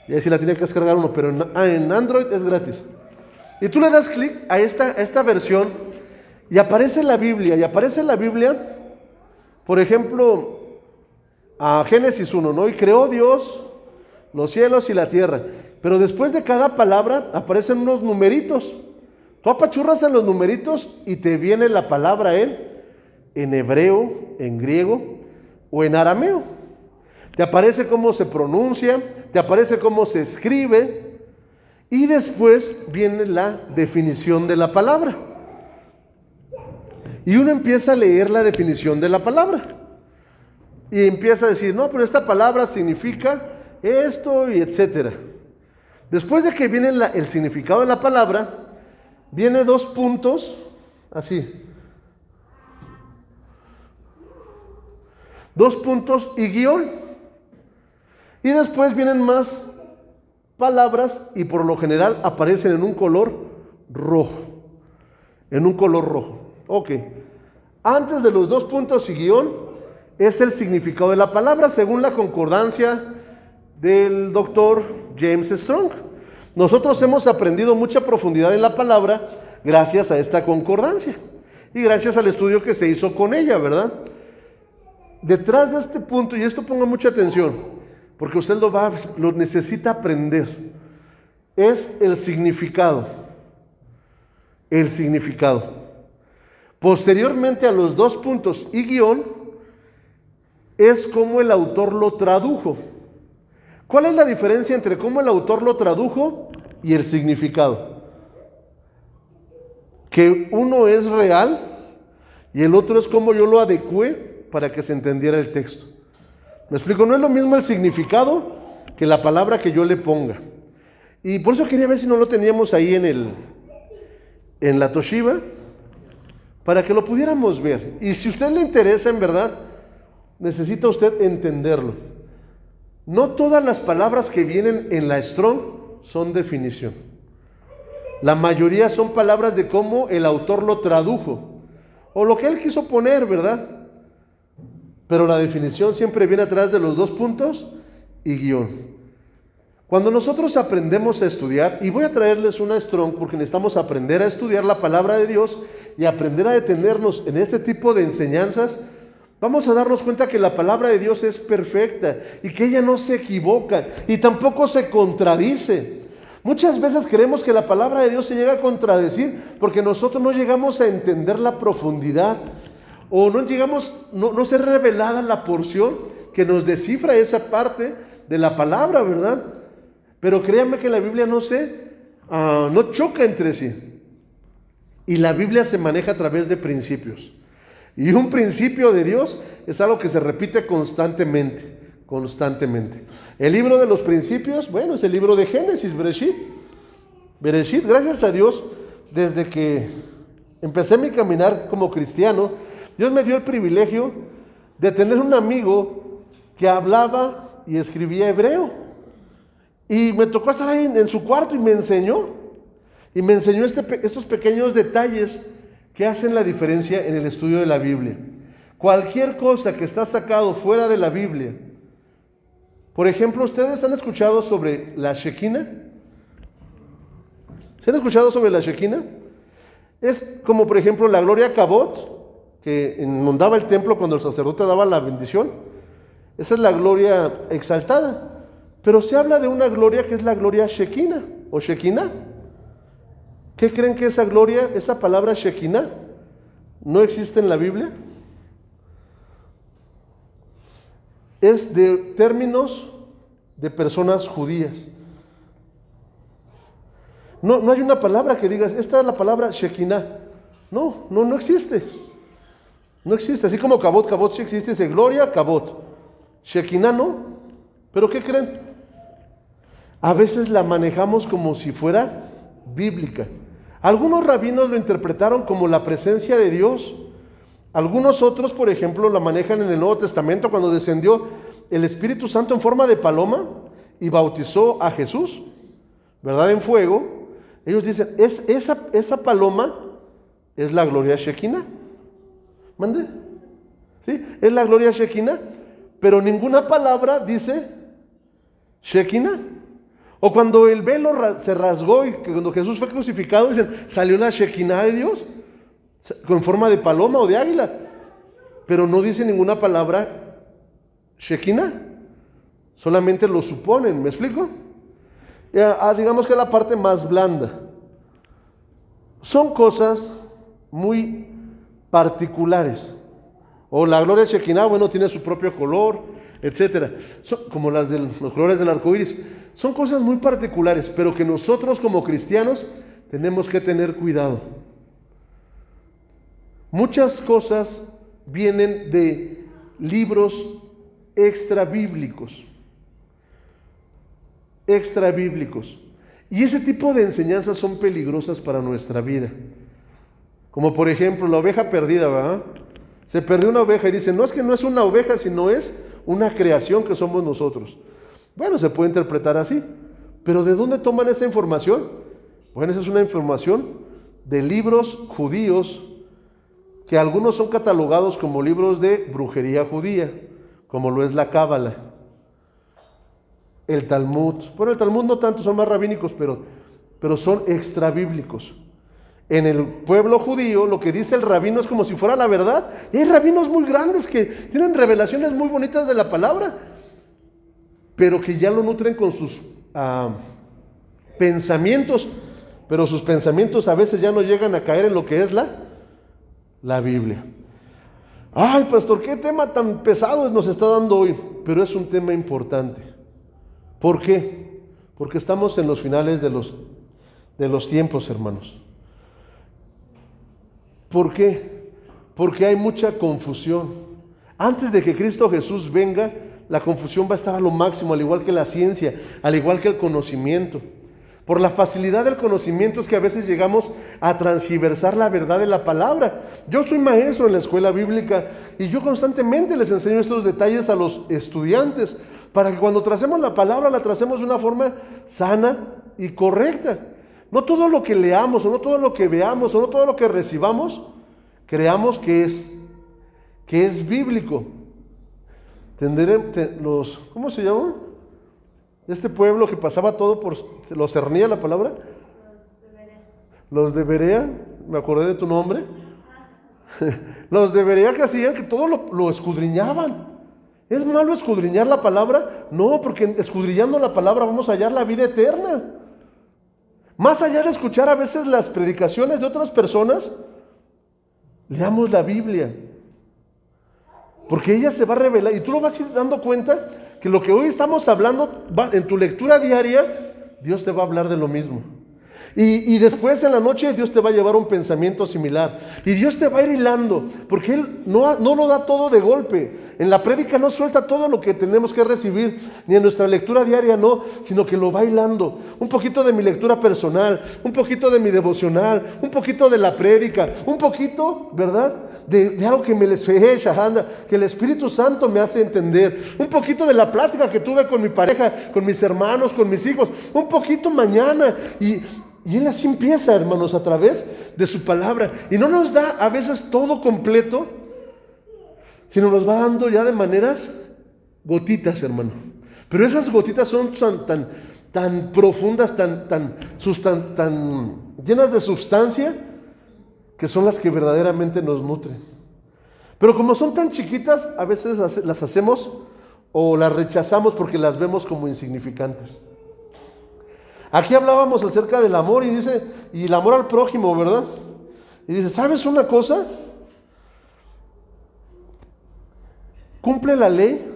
Y ahí sí la tiene que descargar uno, pero en Android es gratis. Y tú le das clic a esta versión y aparece la Biblia. Por ejemplo, a Génesis 1, ¿no? Y creó Dios los cielos y la tierra. Pero después de cada palabra aparecen unos numeritos. Tú apachurras en los numeritos y te viene la palabra en hebreo, en griego o en arameo. Te aparece cómo se pronuncia, te aparece cómo se escribe, y después viene la definición de la palabra. Y uno empieza a leer la definición de la palabra. Y empieza a decir, no, pero esta palabra significa esto y etcétera. Después de que viene el significado de la palabra, viene 2 puntos, así. 2 puntos y guión. Y después vienen más palabras y por lo general aparecen en un color rojo. Ok. Antes de los 2 puntos y guión es el significado de la palabra según la concordancia del doctor James Strong. Nosotros hemos aprendido mucha profundidad en la palabra gracias a esta concordancia y gracias al estudio que se hizo con ella, ¿verdad? Detrás de este punto, y esto ponga mucha atención, porque usted lo necesita aprender, es el significado. El significado. Posteriormente a los 2 puntos y guión, es como el autor lo tradujo. ¿Cuál es la diferencia entre cómo el autor lo tradujo y el significado? Que uno es real y el otro es como yo lo adecué para que se entendiera el texto. ¿Me explico? No es lo mismo el significado que la palabra que yo le ponga. Y por eso quería ver si no lo teníamos ahí en la Toshiba, para que lo pudiéramos ver. Y si a usted le interesa, en verdad, necesita usted entenderlo. No todas las palabras que vienen en la Strong son definición. La mayoría son palabras de cómo el autor lo tradujo, o lo que él quiso poner, ¿verdad? Pero la definición siempre viene atrás de los 2 puntos y guión. Cuando nosotros aprendemos a estudiar, y voy a traerles una Strong porque necesitamos aprender a estudiar la palabra de Dios y aprender a detenernos en este tipo de enseñanzas, vamos a darnos cuenta que la palabra de Dios es perfecta y que ella no se equivoca y tampoco se contradice. Muchas veces creemos que la palabra de Dios se llega a contradecir porque nosotros no llegamos a entender la profundidad o no se revelada la porción que nos descifra esa parte de la palabra, ¿verdad? Pero créanme que la Biblia no choca entre sí. Y la Biblia se maneja a través de principios. Y un principio de Dios es algo que se repite constantemente. El libro de los principios, bueno, es el libro de Génesis, Bereshit, gracias a Dios, desde que empecé mi caminar como cristiano, Dios me dio el privilegio de tener un amigo que hablaba y escribía hebreo. Y me tocó estar ahí en su cuarto y me enseñó estos pequeños detalles que hacen la diferencia en el estudio de la Biblia. Cualquier cosa que está sacado fuera de la Biblia. Por ejemplo, ¿ustedes han escuchado sobre la Shekinah? ¿Se han escuchado sobre la Shekinah? Es como por ejemplo la gloria Kabot, que inundaba el templo cuando el sacerdote daba la bendición. Esa es la gloria exaltada. Pero se habla de una gloria que es la gloria Shekinah o Shekinah. ¿Qué creen que esa gloria, esa palabra Shekinah, no existe en la Biblia? Es de términos de personas judías. No hay una palabra que digas, esta es la palabra Shekinah. No existe. No existe. Así como Kabot sí existe, dice gloria, Kabot. Shekinah no. ¿Pero qué creen? A veces la manejamos como si fuera bíblica. Algunos rabinos lo interpretaron como la presencia de Dios. Algunos otros, por ejemplo, la manejan en el Nuevo Testamento cuando descendió el Espíritu Santo en forma de paloma y bautizó a Jesús, ¿verdad? En fuego. Ellos dicen, esa paloma es la gloria Shekinah. ¿Mande? ¿Sí? Es la gloria Shekinah, pero ninguna palabra dice Shekinah. O cuando el velo se rasgó y cuando Jesús fue crucificado, dicen, salió la Shekinah de Dios, con forma de paloma o de águila. Pero no dice ninguna palabra Shekinah. Solamente lo suponen, ¿me explico? Digamos que la parte más blanda. Son cosas muy particulares. O la gloria Shekinah, bueno, tiene su propio color, etcétera. Como los colores del arco iris. Son cosas muy particulares, pero que nosotros como cristianos tenemos que tener cuidado. Muchas cosas vienen de libros extra bíblicos. Y ese tipo de enseñanzas son peligrosas para nuestra vida. Como por ejemplo la oveja perdida, ¿verdad? Se perdió una oveja y dicen, no es que no es una oveja, sino es una creación que somos nosotros. Bueno, se puede interpretar así, pero ¿de dónde toman esa información? Bueno, esa es una información de libros judíos que algunos son catalogados como libros de brujería judía, como lo es la Cábala, el Talmud. Bueno, el Talmud no tanto, son más rabínicos, pero son extrabíblicos. En el pueblo judío, lo que dice el rabino es como si fuera la verdad. Y hay rabinos muy grandes que tienen revelaciones muy bonitas de la palabra, pero que ya lo nutren con sus pensamientos, pero sus pensamientos a veces ya no llegan a caer en lo que es la Biblia. Ay, pastor, qué tema tan pesado nos está dando hoy, pero es un tema importante. ¿Por qué? Porque estamos en los finales de los tiempos, hermanos. ¿Por qué? Porque hay mucha confusión. Antes de que Cristo Jesús venga, la confusión va a estar a lo máximo, al igual que la ciencia, al igual que el conocimiento. Por la facilidad del conocimiento es que a veces llegamos a transgiversar la verdad de la palabra. Yo soy maestro en la escuela bíblica y yo constantemente les enseño estos detalles a los estudiantes para que cuando tracemos la palabra la tracemos de una forma sana y correcta. No todo lo que leamos o no todo lo que veamos o no todo lo que recibamos creamos que es bíblico. ¿Cómo se llama? Este pueblo que pasaba todo por... ¿Lo cernía la palabra? Los de Berea. Me acordé de tu nombre. Los de Berea que hacían que todo lo escudriñaban. ¿Es malo escudriñar la palabra? No, porque escudriñando la palabra vamos a hallar la vida eterna. Más allá de escuchar a veces las predicaciones de otras personas, leamos la Biblia. Porque ella se va a revelar y tú lo vas a ir dando cuenta que lo que hoy estamos hablando, en tu lectura diaria, Dios te va a hablar de lo mismo. Y después en la noche Dios te va a llevar un pensamiento similar. Y Dios te va a ir hilando, porque Él no lo da todo de golpe. En la prédica no suelta todo lo que tenemos que recibir, ni en nuestra lectura diaria no, sino que lo va hilando. Un poquito de mi lectura personal, un poquito de mi devocional, un poquito de la prédica, un poquito, ¿verdad?, de algo que me les que el Espíritu Santo me hace entender, un poquito de la plática que tuve con mi pareja, con mis hermanos, con mis hijos, un poquito mañana, y Él así empieza, hermanos, a través de su palabra, y no nos da a veces todo completo, sino nos va dando ya de maneras gotitas, hermano, pero esas gotitas son tan profundas, tan llenas de sustancia, que son las que verdaderamente nos nutren. Pero como son tan chiquitas, a veces las hacemos o las rechazamos porque las vemos como insignificantes. Aquí hablábamos acerca del amor y dice, y el amor al prójimo, ¿verdad? Y dice, ¿sabes una cosa? Cumple la ley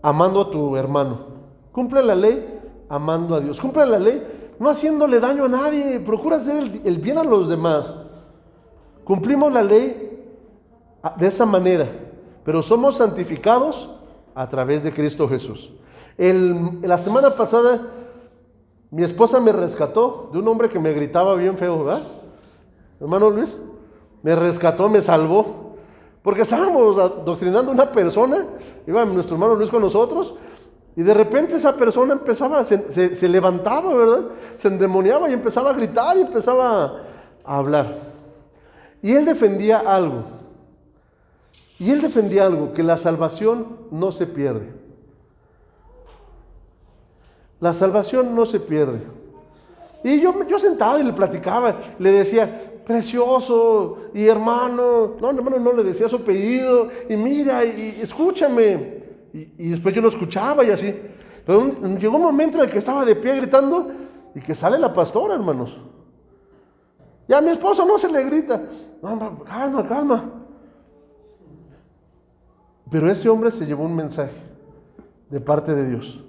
amando a tu hermano. Cumple la ley amando a Dios. Cumple la ley no haciéndole daño a nadie. Procura hacer el bien a los demás. Cumplimos la ley de esa manera, pero somos santificados a través de Cristo Jesús. La semana pasada mi esposa me rescató de un hombre que me gritaba bien feo, ¿verdad? Hermano Luis, me rescató, me salvó, porque estábamos adoctrinando a una persona, iba nuestro hermano Luis con nosotros, y de repente esa persona empezaba, se levantaba, ¿verdad? Se endemoniaba y empezaba a gritar y empezaba a hablar. Y él defendía algo. Que la salvación no se pierde. La salvación no se pierde. Y yo sentado y le platicaba, le decía, precioso, y hermano, no le decía su apellido, y mira, y escúchame. Y después yo lo escuchaba y así. Pero llegó un momento en el que estaba de pie gritando y que sale la pastora, hermanos. Y a mi esposo no se le grita. No, calma. Pero ese hombre se llevó un mensaje de parte de Dios.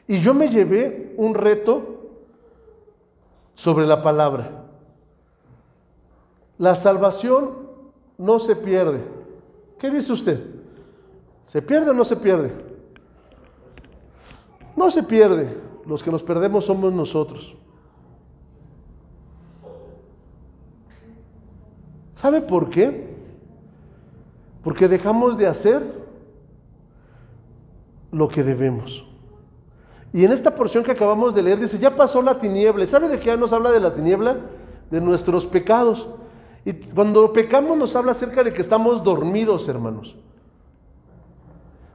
Y yo me llevé un reto sobre la palabra. La salvación no se pierde. ¿Qué dice usted? ¿Se pierde o no se pierde? No se pierde. Los que nos perdemos somos nosotros. ¿Sabe por qué? Porque dejamos de hacer lo que debemos. Y en esta porción que acabamos de leer dice, ya pasó la tiniebla. ¿Y sabe de qué nos habla de la tiniebla? De nuestros pecados. Y cuando pecamos nos habla acerca de que estamos dormidos, hermanos.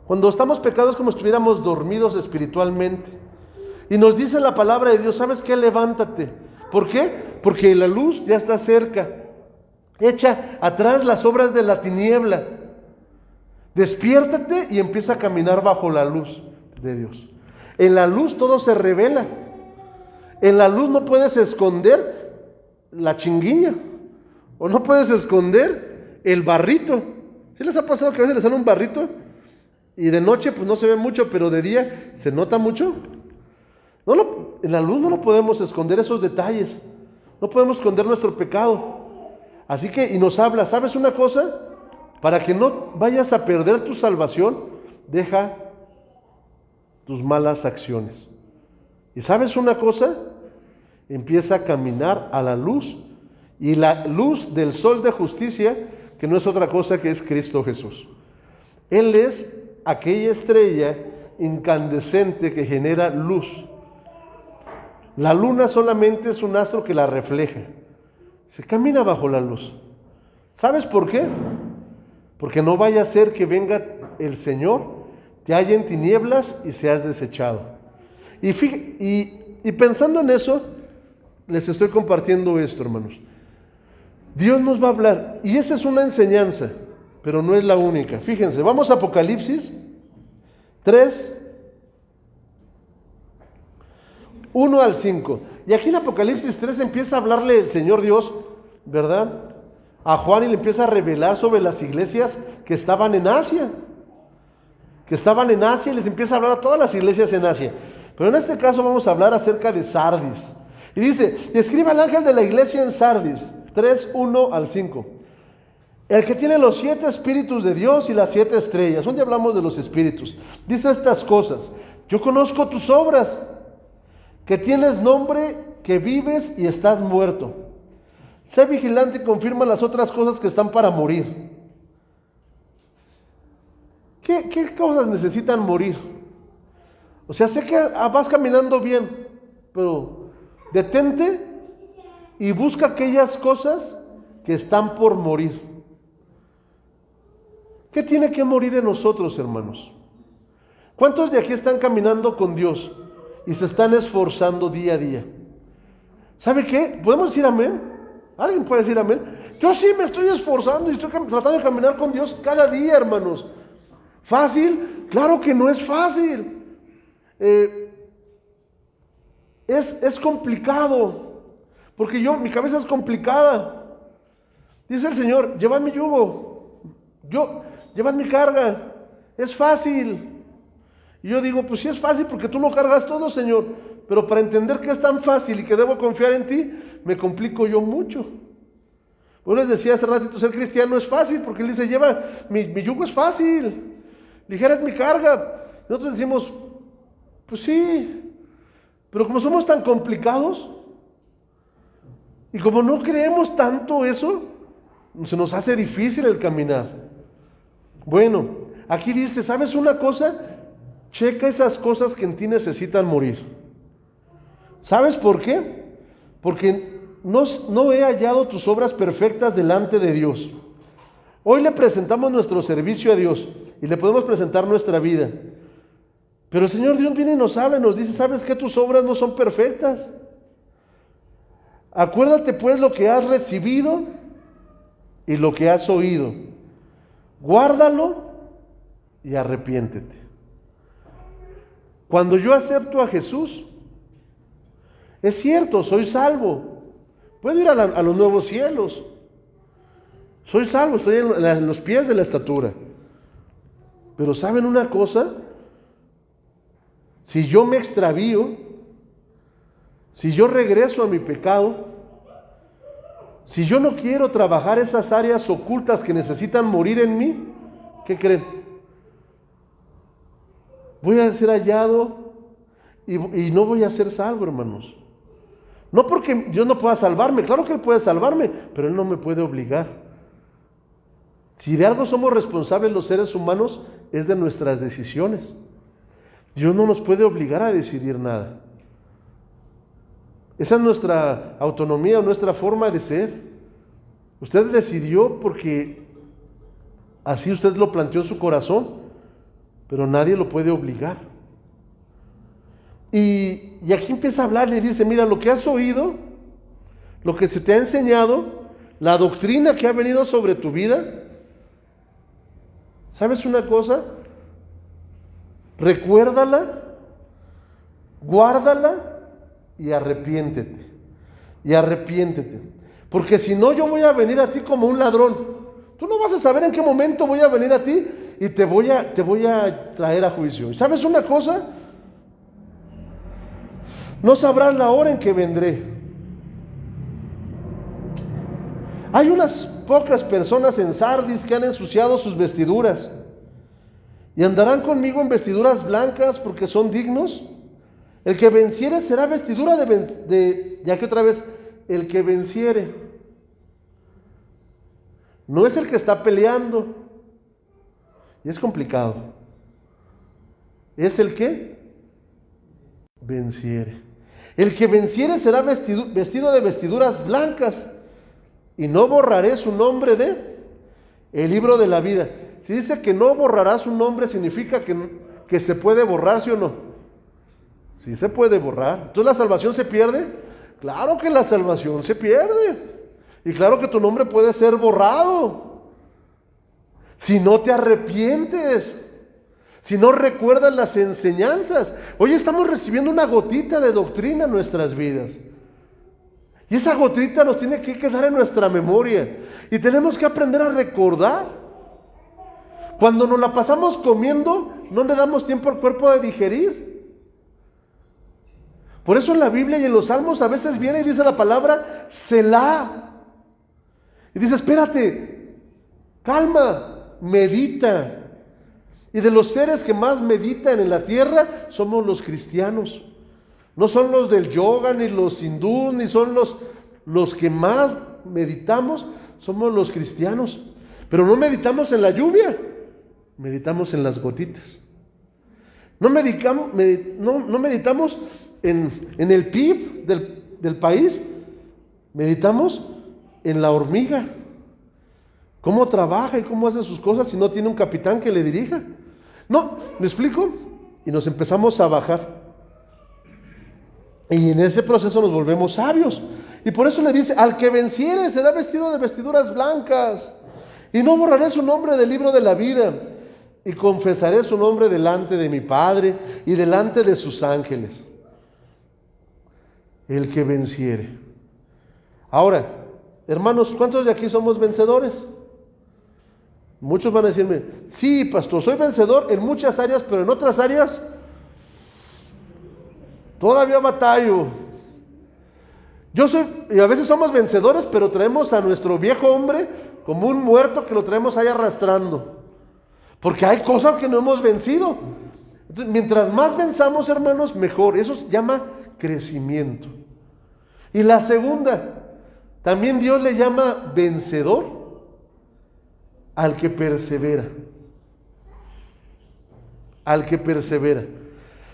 Cuando estamos pecados como si estuviéramos dormidos espiritualmente. Y nos dice la palabra de Dios, ¿sabes qué? Levántate. ¿Por qué? Porque la luz ya está cerca. Echa atrás las obras de la tiniebla. Despiértate y empieza a caminar bajo la luz de Dios. En la luz todo se revela. En la luz no puedes esconder la chinguilla. O no puedes esconder el barrito. ¿Sí les ha pasado que a veces les sale un barrito? Y de noche pues no se ve mucho, pero de día se nota mucho. En la luz no lo podemos esconder esos detalles. No podemos esconder nuestro pecado. Así que, y nos habla, ¿sabes una cosa? Para que no vayas a perder tu salvación, deja tus malas acciones. Y ¿sabes una cosa? Empieza a caminar a la luz, y la luz del sol de justicia, que no es otra cosa que es Cristo Jesús. Él es aquella estrella incandescente que genera luz. La luna solamente es un astro que la refleja. Se camina bajo la luz. ¿Sabes por qué? Porque no vaya a ser que venga el Señor, te halle en tinieblas y seas desechado. Y pensando en eso, les estoy compartiendo esto, hermanos. Dios nos va a hablar, y esa es una enseñanza, pero no es la única. Fíjense, vamos a Apocalipsis 3, 1 al 5. Y aquí en Apocalipsis 3 empieza a hablarle el Señor Dios, ¿verdad?, a Juan, y le empieza a revelar sobre las iglesias que estaban en Asia. Y les empieza a hablar a todas las iglesias en Asia. Pero en este caso vamos a hablar acerca de Sardis. Y dice, y escribe al ángel de la iglesia en Sardis, 3, 1 al 5. El que tiene los 7 espíritus de Dios y las 7 estrellas. ¿Dónde hablamos de los espíritus? Dice estas cosas: yo conozco tus obras, que tienes nombre, que vives y estás muerto. Sé vigilante y confirma las otras cosas que están para morir. ¿Qué cosas necesitan morir? O sea, sé que vas caminando bien, pero detente y busca aquellas cosas que están por morir. ¿Qué tiene que morir en nosotros, hermanos? ¿Cuántos de aquí están caminando con Dios y se están esforzando día a día? ¿Sabe qué? ¿Podemos decir amén? ¿Alguien puede decir amén? Yo sí me estoy esforzando y estoy tratando de caminar con Dios cada día, hermanos. ¿Fácil? Claro que no es fácil. Es complicado, porque mi cabeza es complicada. Dice el Señor, llevad mi yugo, llevad mi carga, es fácil. Y yo digo, pues sí es fácil porque tú lo cargas todo, Señor, pero para entender que es tan fácil y que debo confiar en ti, me complico yo mucho. Yo les decía hace ratito, ser cristiano es fácil, porque Él dice, mi yugo es fácil, ligera es mi carga. Nosotros decimos, pues sí, pero como somos tan complicados, y como no creemos tanto eso, se nos hace difícil el caminar. Bueno, aquí dice, ¿sabes una cosa? Checa esas cosas que en ti necesitan morir. ¿Sabes por qué? Porque no he hallado tus obras perfectas delante de Dios. Hoy le presentamos nuestro servicio a Dios y le podemos presentar nuestra vida. Pero el Señor Dios viene y nos dice, ¿sabes qué? Tus obras no son perfectas. Acuérdate pues lo que has recibido y lo que has oído. Guárdalo y arrepiéntete. Cuando yo acepto a Jesús, es cierto, soy salvo. Puedo ir a los nuevos cielos. Soy salvo, estoy en los pies de la estatura. Pero ¿saben una cosa? Si yo me extravío, si yo regreso a mi pecado, si yo no quiero trabajar esas áreas ocultas que necesitan morir en mí, ¿qué creen? Voy a ser hallado y no voy a ser salvo, hermanos. No porque Dios no pueda salvarme, claro que Él puede salvarme, pero Él no me puede obligar. Si de algo somos responsables los seres humanos, es de nuestras decisiones. Dios no nos puede obligar a decidir nada. Esa es nuestra autonomía, nuestra forma de ser. Usted decidió porque así usted lo planteó en su corazón, pero nadie lo puede obligar. Y aquí empieza a hablar y dice, mira, lo que has oído, lo que se te ha enseñado, la doctrina que ha venido sobre tu vida, ¿sabes una cosa? Recuérdala, guárdala y arrepiéntete. Y arrepiéntete. Porque si no, yo voy a venir a ti como un ladrón. Tú no vas a saber en qué momento voy a venir a ti y te voy a traer a juicio. ¿Y sabes una cosa? No sabrás la hora en que vendré. Hay unas pocas personas en Sardis que han ensuciado sus vestiduras y andarán conmigo en vestiduras blancas porque son dignos. El que venciere será vestidura ya que otra vez, el que venciere. No es el que está peleando. Y es complicado. Es el que venciere. El que venciere será vestido de vestiduras blancas, y no borraré su nombre de el libro de la vida. Si dice que no borrará su nombre, significa que se puede borrar, ¿sí o no? Sí se puede borrar. Entonces, ¿la salvación se pierde? Claro que la salvación se pierde. Y claro que tu nombre puede ser borrado. Si no te arrepientes, si no recuerdas las enseñanzas. Hoy estamos recibiendo una gotita de doctrina en nuestras vidas. Y esa gotita nos tiene que quedar en nuestra memoria. Y tenemos que aprender a recordar. Cuando nos la pasamos comiendo, no le damos tiempo al cuerpo de digerir. Por eso en la Biblia y en los Salmos a veces viene y dice la palabra Selah. Y dice, espérate, calma, medita. Y de los seres que más meditan en la tierra somos los cristianos. No son los del yoga, ni los hindús, ni son los que más meditamos, somos los cristianos. Pero no meditamos en la lluvia, meditamos en las gotitas. No meditamos en el PIB del país, meditamos en la hormiga. ¿Cómo trabaja y cómo hace sus cosas si no tiene un capitán que le dirija? No, ¿me explico? Y nos empezamos a bajar. Y en ese proceso nos volvemos sabios. Y por eso le dice, al que venciere será vestido de vestiduras blancas. Y no borraré su nombre del libro de la vida. Y confesaré su nombre delante de mi Padre y delante de sus ángeles. El que venciere. Ahora, hermanos, ¿cuántos de aquí somos vencedores? Muchos van a decirme, sí, pastor, soy vencedor en muchas áreas, pero en otras áreas todavía batallo. Y a veces somos vencedores, pero traemos a nuestro viejo hombre como un muerto que lo traemos ahí arrastrando. Porque hay cosas que no hemos vencido. Entonces, mientras más venzamos, hermanos, mejor. Eso se llama crecimiento. Y la segunda, también Dios le llama vencedor al que persevera. Al que persevera.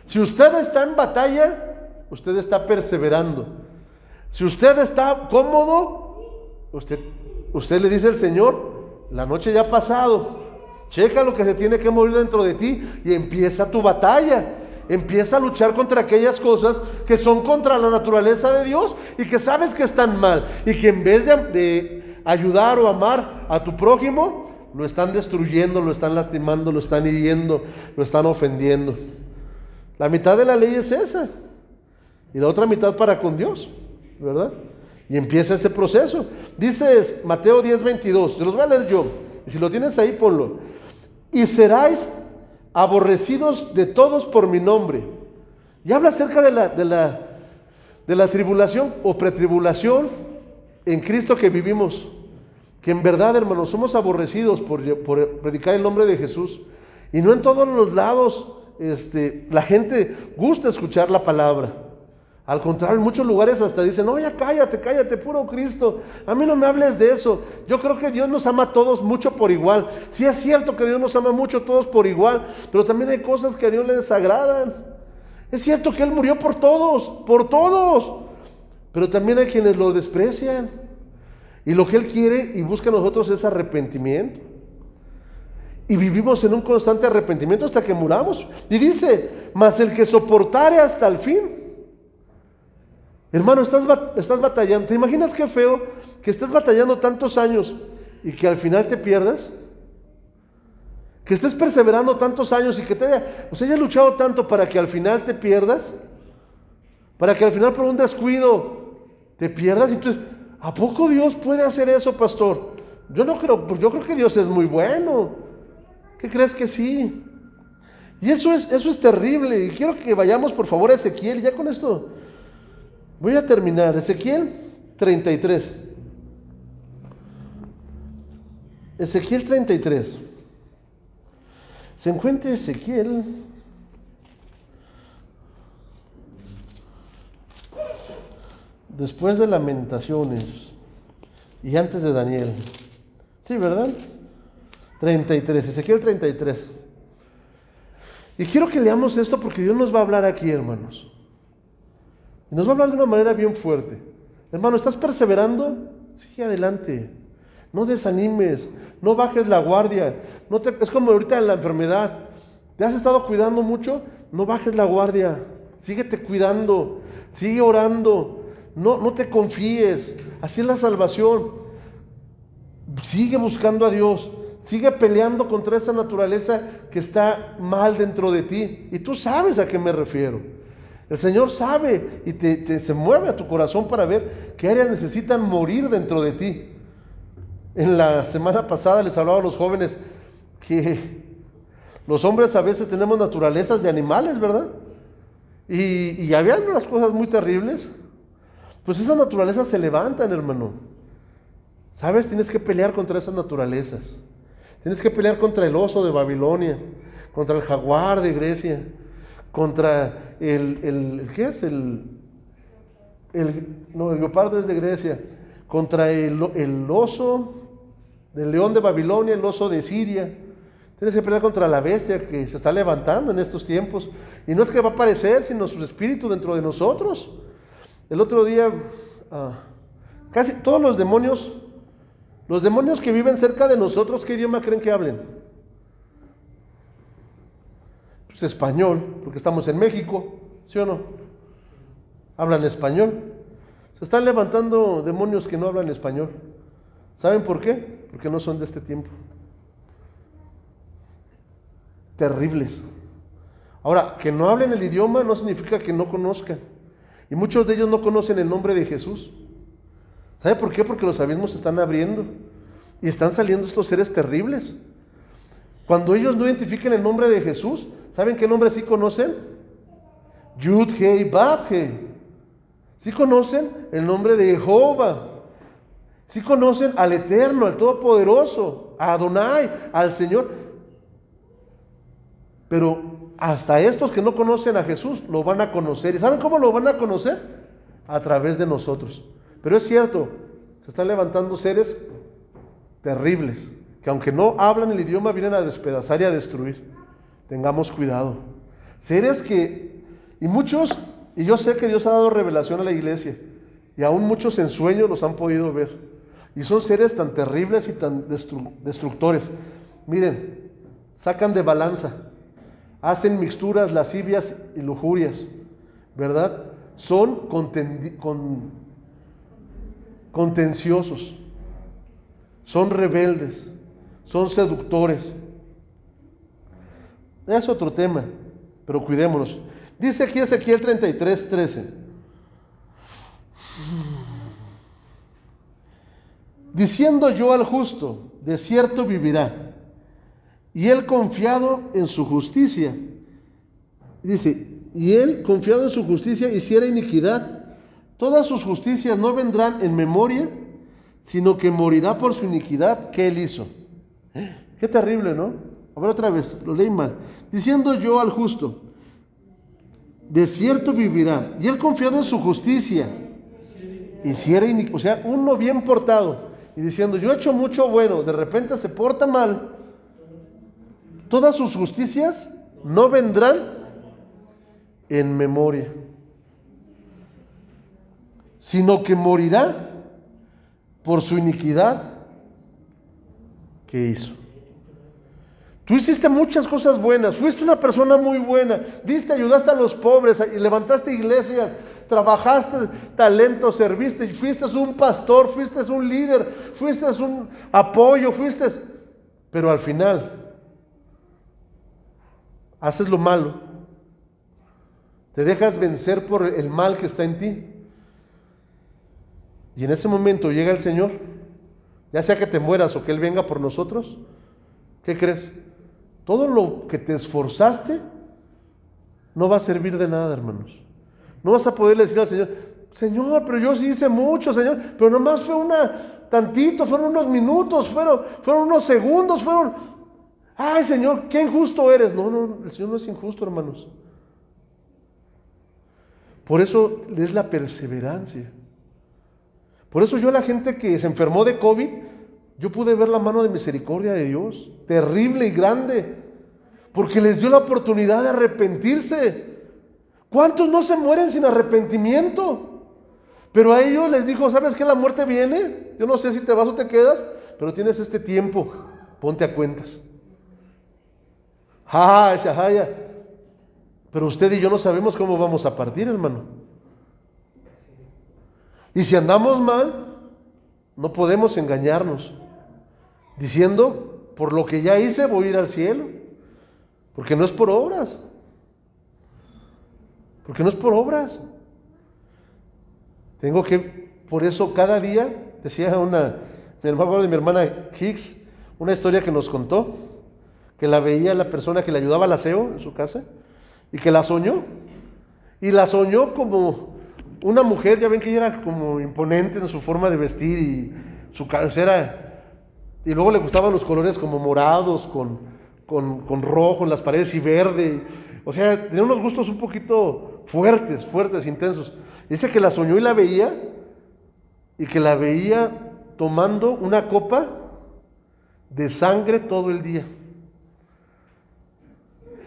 Si usted está en batalla, usted está perseverando. Si usted está cómodo, usted le dice al Señor, la noche ya ha pasado, checa lo que se tiene que morir dentro de ti y empieza tu batalla. Empieza a luchar contra aquellas cosas que son contra la naturaleza de Dios y que sabes que están mal y que en vez de ayudar o amar a tu prójimo, lo están destruyendo, lo están lastimando, lo están hiriendo, lo están ofendiendo. La mitad de la ley es esa y la otra mitad para con Dios, ¿verdad? Y empieza ese proceso. Dice Mateo 10:22, te los voy a leer yo, y si lo tienes ahí ponlo. Y seráis aborrecidos de todos por mi nombre. Y habla acerca de la tribulación o pretribulación en Cristo que vivimos. Que en verdad, hermanos, somos aborrecidos por predicar el nombre de Jesús. Y no en todos los lados la gente gusta escuchar la palabra. Al contrario, en muchos lugares hasta dicen, no, ya cállate, puro Cristo. A mí no me hables de eso. Yo creo que Dios nos ama a todos mucho por igual. Sí es cierto que Dios nos ama mucho a todos por igual, pero también hay cosas que a Dios le desagradan. Es cierto que Él murió por todos. Pero también hay quienes lo desprecian. Y lo que Él quiere y busca en nosotros es arrepentimiento. Y vivimos en un constante arrepentimiento hasta que muramos. Y dice, mas el que soportare hasta el fin. Hermano, estás batallando. ¿Te imaginas qué feo que estés batallando tantos años y que al final te pierdas? Que estés perseverando tantos años y que hayas luchado tanto para que al final te pierdas. Para que al final por un descuido te pierdas. Y tú, ¿a poco Dios puede hacer eso, pastor? Yo no creo, yo creo que Dios es muy bueno. ¿Qué crees que sí? Y eso es terrible. Y quiero que vayamos por favor a Ezequiel. Ya con esto voy a terminar. Ezequiel 33. Ezequiel 33. Se encuentra Ezequiel. después de Lamentaciones y antes de Daniel. Sí, ¿verdad? 33, Ezequiel 33. Y quiero que leamos esto porque Dios nos va a hablar aquí, hermanos. Y nos va a hablar de una manera bien fuerte. Hermano, ¿estás perseverando? Sigue adelante. No desanimes, no bajes la guardia. Es como ahorita en la enfermedad. ¿Te has estado cuidando mucho? No bajes la guardia. Síguete cuidando, sigue orando. No te confíes. Así es la salvación. Sigue buscando a Dios. Sigue peleando contra esa naturaleza que está mal dentro de ti. Y tú sabes a qué me refiero. El Señor sabe y se mueve a tu corazón para ver qué áreas necesitan morir dentro de ti. En la semana pasada les hablaba a los jóvenes que los hombres a veces tenemos naturalezas de animales, ¿verdad? Y había unas cosas muy terribles. Pues esas naturalezas se levantan, hermano. ¿Sabes? Tienes que pelear contra esas naturalezas. Tienes que pelear contra el oso de Babilonia, contra el jaguar de Grecia, contra ¿qué es? El leopardo es de Grecia, contra el oso del león de Babilonia, el oso de Siria. Tienes que pelear contra la bestia que se está levantando en estos tiempos. Y no es que va a aparecer, sino su espíritu dentro de nosotros. El otro día, casi todos los demonios que viven cerca de nosotros, ¿qué idioma creen que hablen? Pues español, porque estamos en México, ¿sí o no? Hablan español. Se están levantando demonios que no hablan español. ¿Saben por qué? Porque no son de este tiempo. Terribles. Ahora, que no hablen el idioma no significa que no conozcan. Y muchos de ellos no conocen el nombre de Jesús. ¿Sabe por qué? Porque los abismos se están abriendo y están saliendo estos seres terribles. Cuando ellos no identifiquen el nombre de Jesús, ¿saben qué nombre sí conocen? Yud, Hei, Bab, Hei. Sí conocen el nombre de Jehová. Sí conocen al Eterno, al Todopoderoso, a Adonai, al Señor. Pero hasta estos que no conocen a Jesús lo van a conocer. ¿Y saben cómo lo van a conocer? A través de nosotros. Pero es cierto, se están levantando seres terribles, que aunque no hablan el idioma, vienen a despedazar y a destruir. Tengamos cuidado. Seres y muchos, y yo sé que Dios ha dado revelación a la iglesia, y aún muchos en sueños los han podido ver. Y son seres tan terribles y tan destructores. Miren, sacan de balanza, hacen mixturas lascivias y lujurias, ¿verdad? Son contenciosos, son rebeldes, son seductores. Es otro tema, pero cuidémonos. Dice aquí Ezequiel 33:13. Diciendo yo al justo, de cierto vivirá, y él confiado en su justicia. Dice, y él confiado en su justicia hiciera iniquidad. Todas sus justicias no vendrán en memoria, sino que morirá por su iniquidad que él hizo. Qué terrible, ¿no? A ver otra vez, lo leí mal. Diciendo yo al justo, de cierto vivirá, y él confiado en su justicia, hiciera iniquidad. O sea, uno bien portado, y diciendo, yo he hecho mucho bueno, de repente se porta mal, todas sus justicias no vendrán en memoria, sino que morirá por su iniquidad que hizo. Tú hiciste muchas cosas buenas, fuiste una persona muy buena, diste, ayudaste a los pobres, y levantaste iglesias, trabajaste talento, serviste, fuiste un pastor, fuiste un líder, fuiste un apoyo, pero al final haces lo malo, te dejas vencer por el mal que está en ti. Y en ese momento llega el Señor, ya sea que te mueras o que Él venga por nosotros. ¿Qué crees? Todo lo que te esforzaste no va a servir de nada, hermanos. No vas a poder decir al Señor, Señor, pero yo sí hice mucho, Señor, pero nomás fue tantito, fueron unos minutos, fueron unos segundos, ay, Señor, qué injusto eres. No, el Señor no es injusto, hermanos. Por eso es la perseverancia. Por eso yo a la gente que se enfermó de COVID, yo pude ver la mano de misericordia de Dios, terrible y grande, porque les dio la oportunidad de arrepentirse. ¿Cuántos no se mueren sin arrepentimiento? Pero a ellos les dijo, ¿sabes qué? La muerte viene, yo no sé si te vas o te quedas, pero tienes este tiempo, ponte a cuentas. Shahaya. Pero usted y yo no sabemos cómo vamos a partir, hermano. Y si andamos mal, no podemos engañarnos, diciendo, por lo que ya hice voy a ir al cielo, porque no es por obras, tengo que, por eso cada día, decía me acuerdo de mi hermana Hicks, una historia que nos contó, que la veía la persona que le ayudaba al aseo en su casa, y que la soñó como una mujer, ya ven que ella era como imponente en su forma de vestir y su cabecera, y luego le gustaban los colores como morados, con rojo en las paredes y verde, o sea, tenía unos gustos un poquito fuertes, intensos. Dice que la soñó y que la veía tomando una copa de sangre todo el día.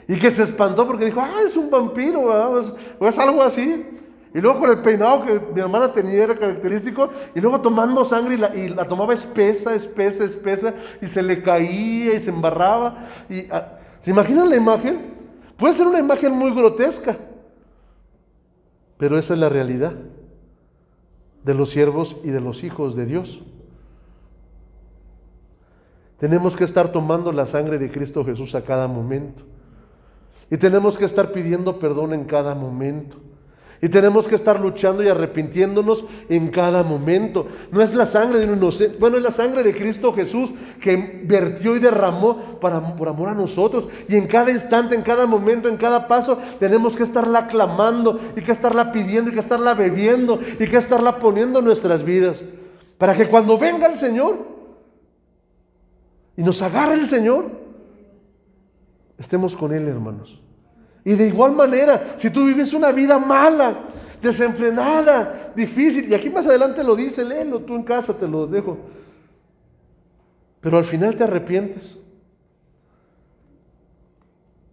Y que se espantó porque dijo, es un vampiro, o es algo así. Y luego con el peinado que mi hermana tenía era característico, y luego tomando sangre y la tomaba espesa, y se le caía y se embarraba. ¿Se imaginan la imagen? Puede ser una imagen muy grotesca, pero esa es la realidad de los siervos y de los hijos de Dios. Tenemos que estar tomando la sangre de Cristo Jesús a cada momento. Y tenemos que estar pidiendo perdón en cada momento. Y tenemos que estar luchando y arrepintiéndonos en cada momento. No es la sangre de un inocente, es la sangre de Cristo Jesús que vertió y derramó por amor a nosotros. Y en cada instante, en cada momento, en cada paso, tenemos que estarla clamando y que estarla pidiendo y que estarla bebiendo y que estarla poniendo en nuestras vidas. Para que cuando venga el Señor y nos agarre el Señor, estemos con Él, hermanos. Y de igual manera, si tú vives una vida mala, desenfrenada, difícil, y aquí más adelante lo dice, léelo tú en casa, te lo dejo, pero al final te arrepientes,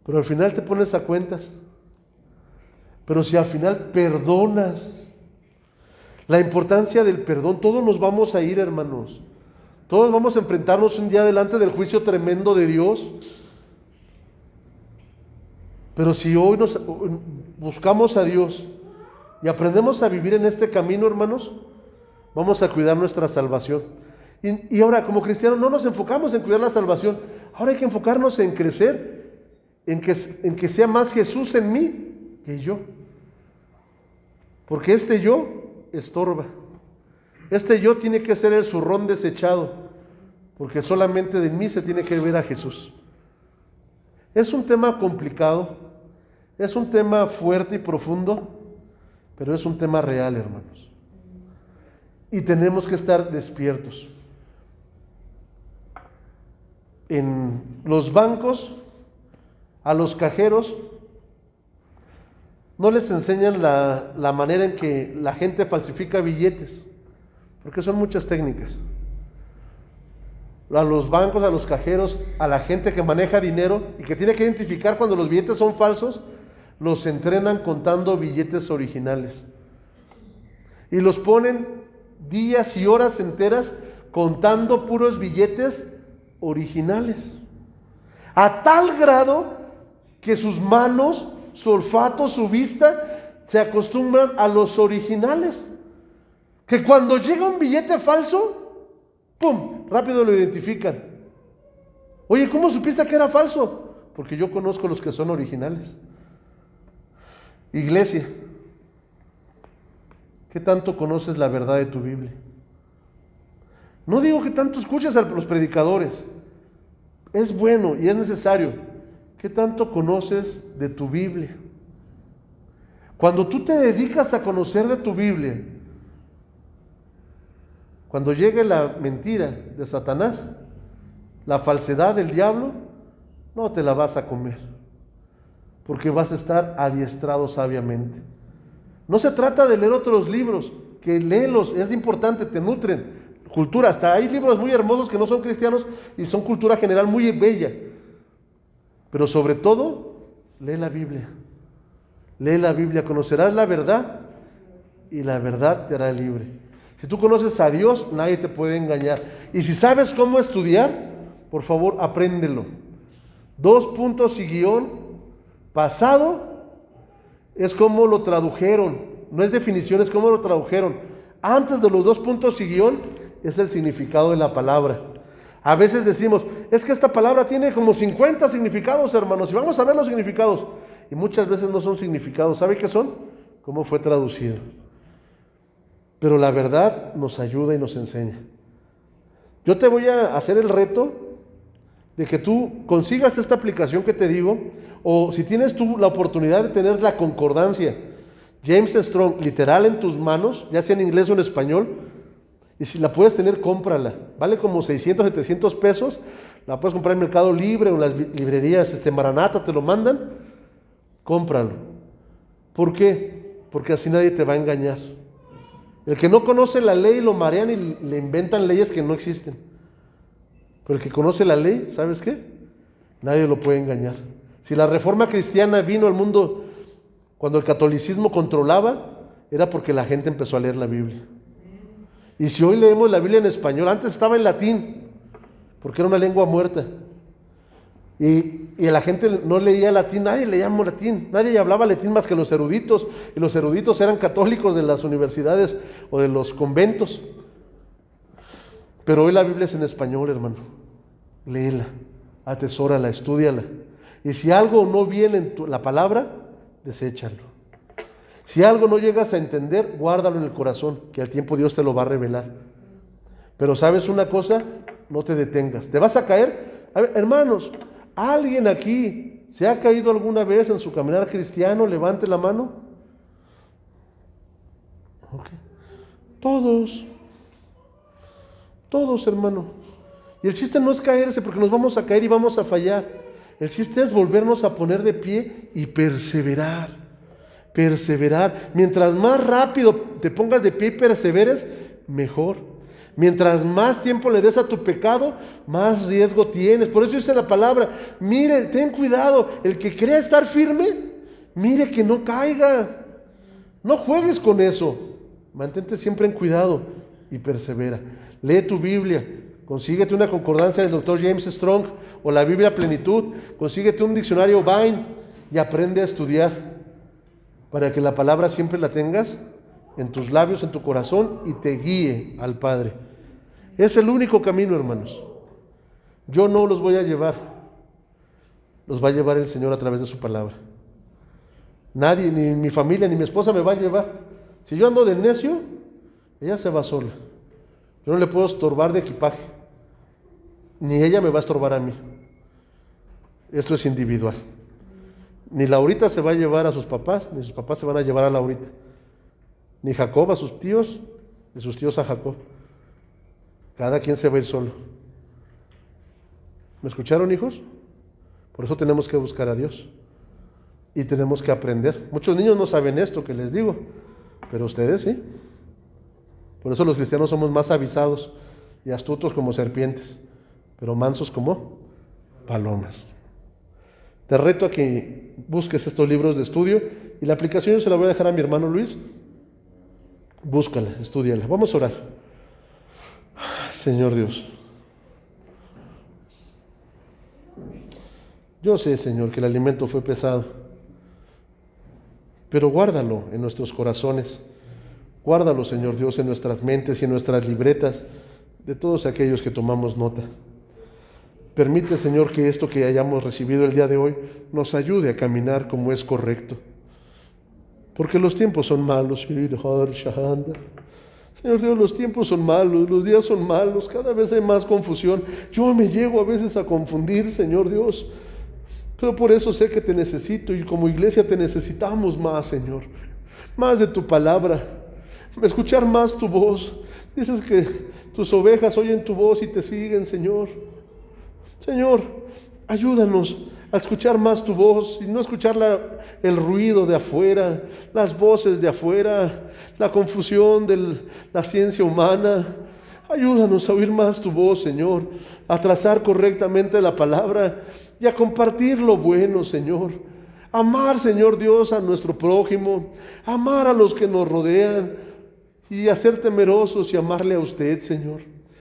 pero al final te pones a cuentas, pero si al final perdonas, la importancia del perdón, todos nos vamos a ir, hermanos, todos vamos a enfrentarnos un día delante del juicio tremendo de Dios. Pero si hoy nos buscamos a Dios y aprendemos a vivir en este camino, hermanos, vamos a cuidar nuestra salvación. Y ahora, como cristianos, no nos enfocamos en cuidar la salvación. Ahora hay que enfocarnos en crecer, en que sea más Jesús en mí que yo. Porque este yo estorba. Este yo tiene que ser el zurrón desechado, porque solamente de mí se tiene que ver a Jesús. Es un tema complicado, es un tema fuerte y profundo, pero es un tema real, hermanos. Y tenemos que estar despiertos. En los bancos, a los cajeros, no les enseñan la manera en que la gente falsifica billetes, porque son muchas técnicas. A los bancos, a los cajeros, a la gente que maneja dinero y que tiene que identificar cuando los billetes son falsos, los entrenan contando billetes originales. Y los ponen días y horas enteras contando puros billetes originales. A tal grado que sus manos, su olfato, su vista se acostumbran a los originales. Que cuando llega un billete falso, ¡pum!, rápido lo identifican. Oye, ¿cómo supiste que era falso? Porque yo conozco los que son originales. Iglesia, ¿qué tanto conoces la verdad de tu Biblia? No digo que tanto escuches a los predicadores. Es bueno y es necesario. ¿Qué tanto conoces de tu Biblia? Cuando tú te dedicas a conocer de tu Biblia, cuando llegue la mentira de Satanás, la falsedad del diablo, no te la vas a comer, porque vas a estar adiestrado sabiamente. No se trata de leer otros libros, que léelos, es importante, te nutren. Cultura, hasta hay libros muy hermosos que no son cristianos y son cultura general muy bella. Pero sobre todo, lee la Biblia. Lee la Biblia, conocerás la verdad y la verdad te hará libre. Si tú conoces a Dios, nadie te puede engañar. Y si sabes cómo estudiar, por favor, apréndelo. 2 puntos y guión. Pasado es como lo tradujeron. No es definición, es como lo tradujeron. Antes de los 2 puntos y guión es el significado de la palabra. A veces decimos, es que esta palabra tiene como 50 significados, hermanos, y vamos a ver los significados. Y muchas veces no son significados. ¿Sabe qué son? ¿Cómo fue traducido? Pero la verdad nos ayuda y nos enseña. Yo te voy a hacer el reto de que tú consigas esta aplicación que te digo, o si tienes tú la oportunidad de tener la concordancia James Strong literal en tus manos, ya sea en inglés o en español, y si la puedes tener, cómprala. Vale como 600, 700 pesos. La puedes comprar en Mercado Libre o en las librerías Maranata, te lo mandan. Cómpralo. ¿Por qué? Porque así nadie te va a engañar. El que no conoce la ley lo marean y le inventan leyes que no existen. Pero el que conoce la ley, ¿sabes qué? Nadie lo puede engañar. Si la reforma cristiana vino al mundo cuando el catolicismo controlaba, era porque la gente empezó a leer la Biblia. Y si hoy leemos la Biblia en español, antes estaba en latín, porque era una lengua muerta. Y la gente no leía latín, nadie leía latín, nadie hablaba latín más que los eruditos, y los eruditos eran católicos de las universidades o de los conventos. Pero hoy la Biblia es en español, hermano. Léela, atesórala, estúdiala. Y si algo no viene en la palabra, deséchalo. Si algo no llegas a entender, guárdalo en el corazón, que al tiempo Dios te lo va a revelar. Pero ¿sabes una cosa? No te detengas. ¿Te vas a caer? A ver, hermanos, ¿alguien aquí se ha caído alguna vez en su caminar cristiano? Levante la mano. Okay. Todos, hermano. Y el chiste no es caerse, porque nos vamos a caer y vamos a fallar. El chiste es volvernos a poner de pie y perseverar. Mientras más rápido te pongas de pie y perseveres, mejor. Mientras más tiempo le des a tu pecado, más riesgo tienes. Por eso dice la palabra, mire, ten cuidado, el que crea estar firme, mire que no caiga. No juegues con eso. Mantente siempre en cuidado y persevera. Lee tu Biblia, consíguete una concordancia del Dr. James Strong o la Biblia Plenitud, consíguete un diccionario Vine y aprende a estudiar, para que la palabra siempre la tengas en tus labios, en tu corazón, y te guíe al Padre. Es el único camino, hermanos. Yo no los voy a llevar, los va a llevar el Señor a través de su palabra. Nadie, ni mi familia, ni mi esposa me va a llevar. Si yo ando de necio, ella se va sola. Yo no le puedo estorbar de equipaje, ni ella me va a estorbar a mí. Esto es individual. Ni Laurita se va a llevar a sus papás, ni sus papás se van a llevar a Laurita. Ni Jacob a sus tíos, ni sus tíos a Jacob. Cada quien se va a ir solo. ¿Me escucharon, hijos? Por eso tenemos que buscar a Dios. Y tenemos que aprender. Muchos niños no saben esto que les digo, pero ustedes sí. Por eso los cristianos somos más avisados y astutos como serpientes, pero mansos como palomas. Te reto a que busques estos libros de estudio y la aplicación yo se la voy a dejar a mi hermano Luis. Búscala, estúdiala. Vamos a orar. Señor Dios, yo sé, Señor, que el alimento fue pesado, pero guárdalo en nuestros corazones. Guárdalo, Señor Dios, en nuestras mentes y en nuestras libretas de todos aquellos que tomamos nota. Permite, Señor, que esto que hayamos recibido el día de hoy nos ayude a caminar como es correcto. Porque los tiempos son malos. Señor Dios, los tiempos son malos, los días son malos, cada vez hay más confusión. Yo me llego a veces a confundir, Señor Dios. Pero por eso sé que te necesito y como iglesia te necesitamos más, Señor. Más de tu palabra. Escuchar más tu voz. Dices que tus ovejas oyen tu voz y te siguen, Señor. Señor, ayúdanos a escuchar más tu voz y no escuchar el ruido de afuera, las voces de afuera, la confusión de la ciencia humana. Ayúdanos a oír más tu voz, Señor, a trazar correctamente la palabra y a compartir lo bueno, Señor. Amar, Señor Dios, a nuestro prójimo, amar a los que nos rodean y a ser temerosos y amarle a usted, Señor.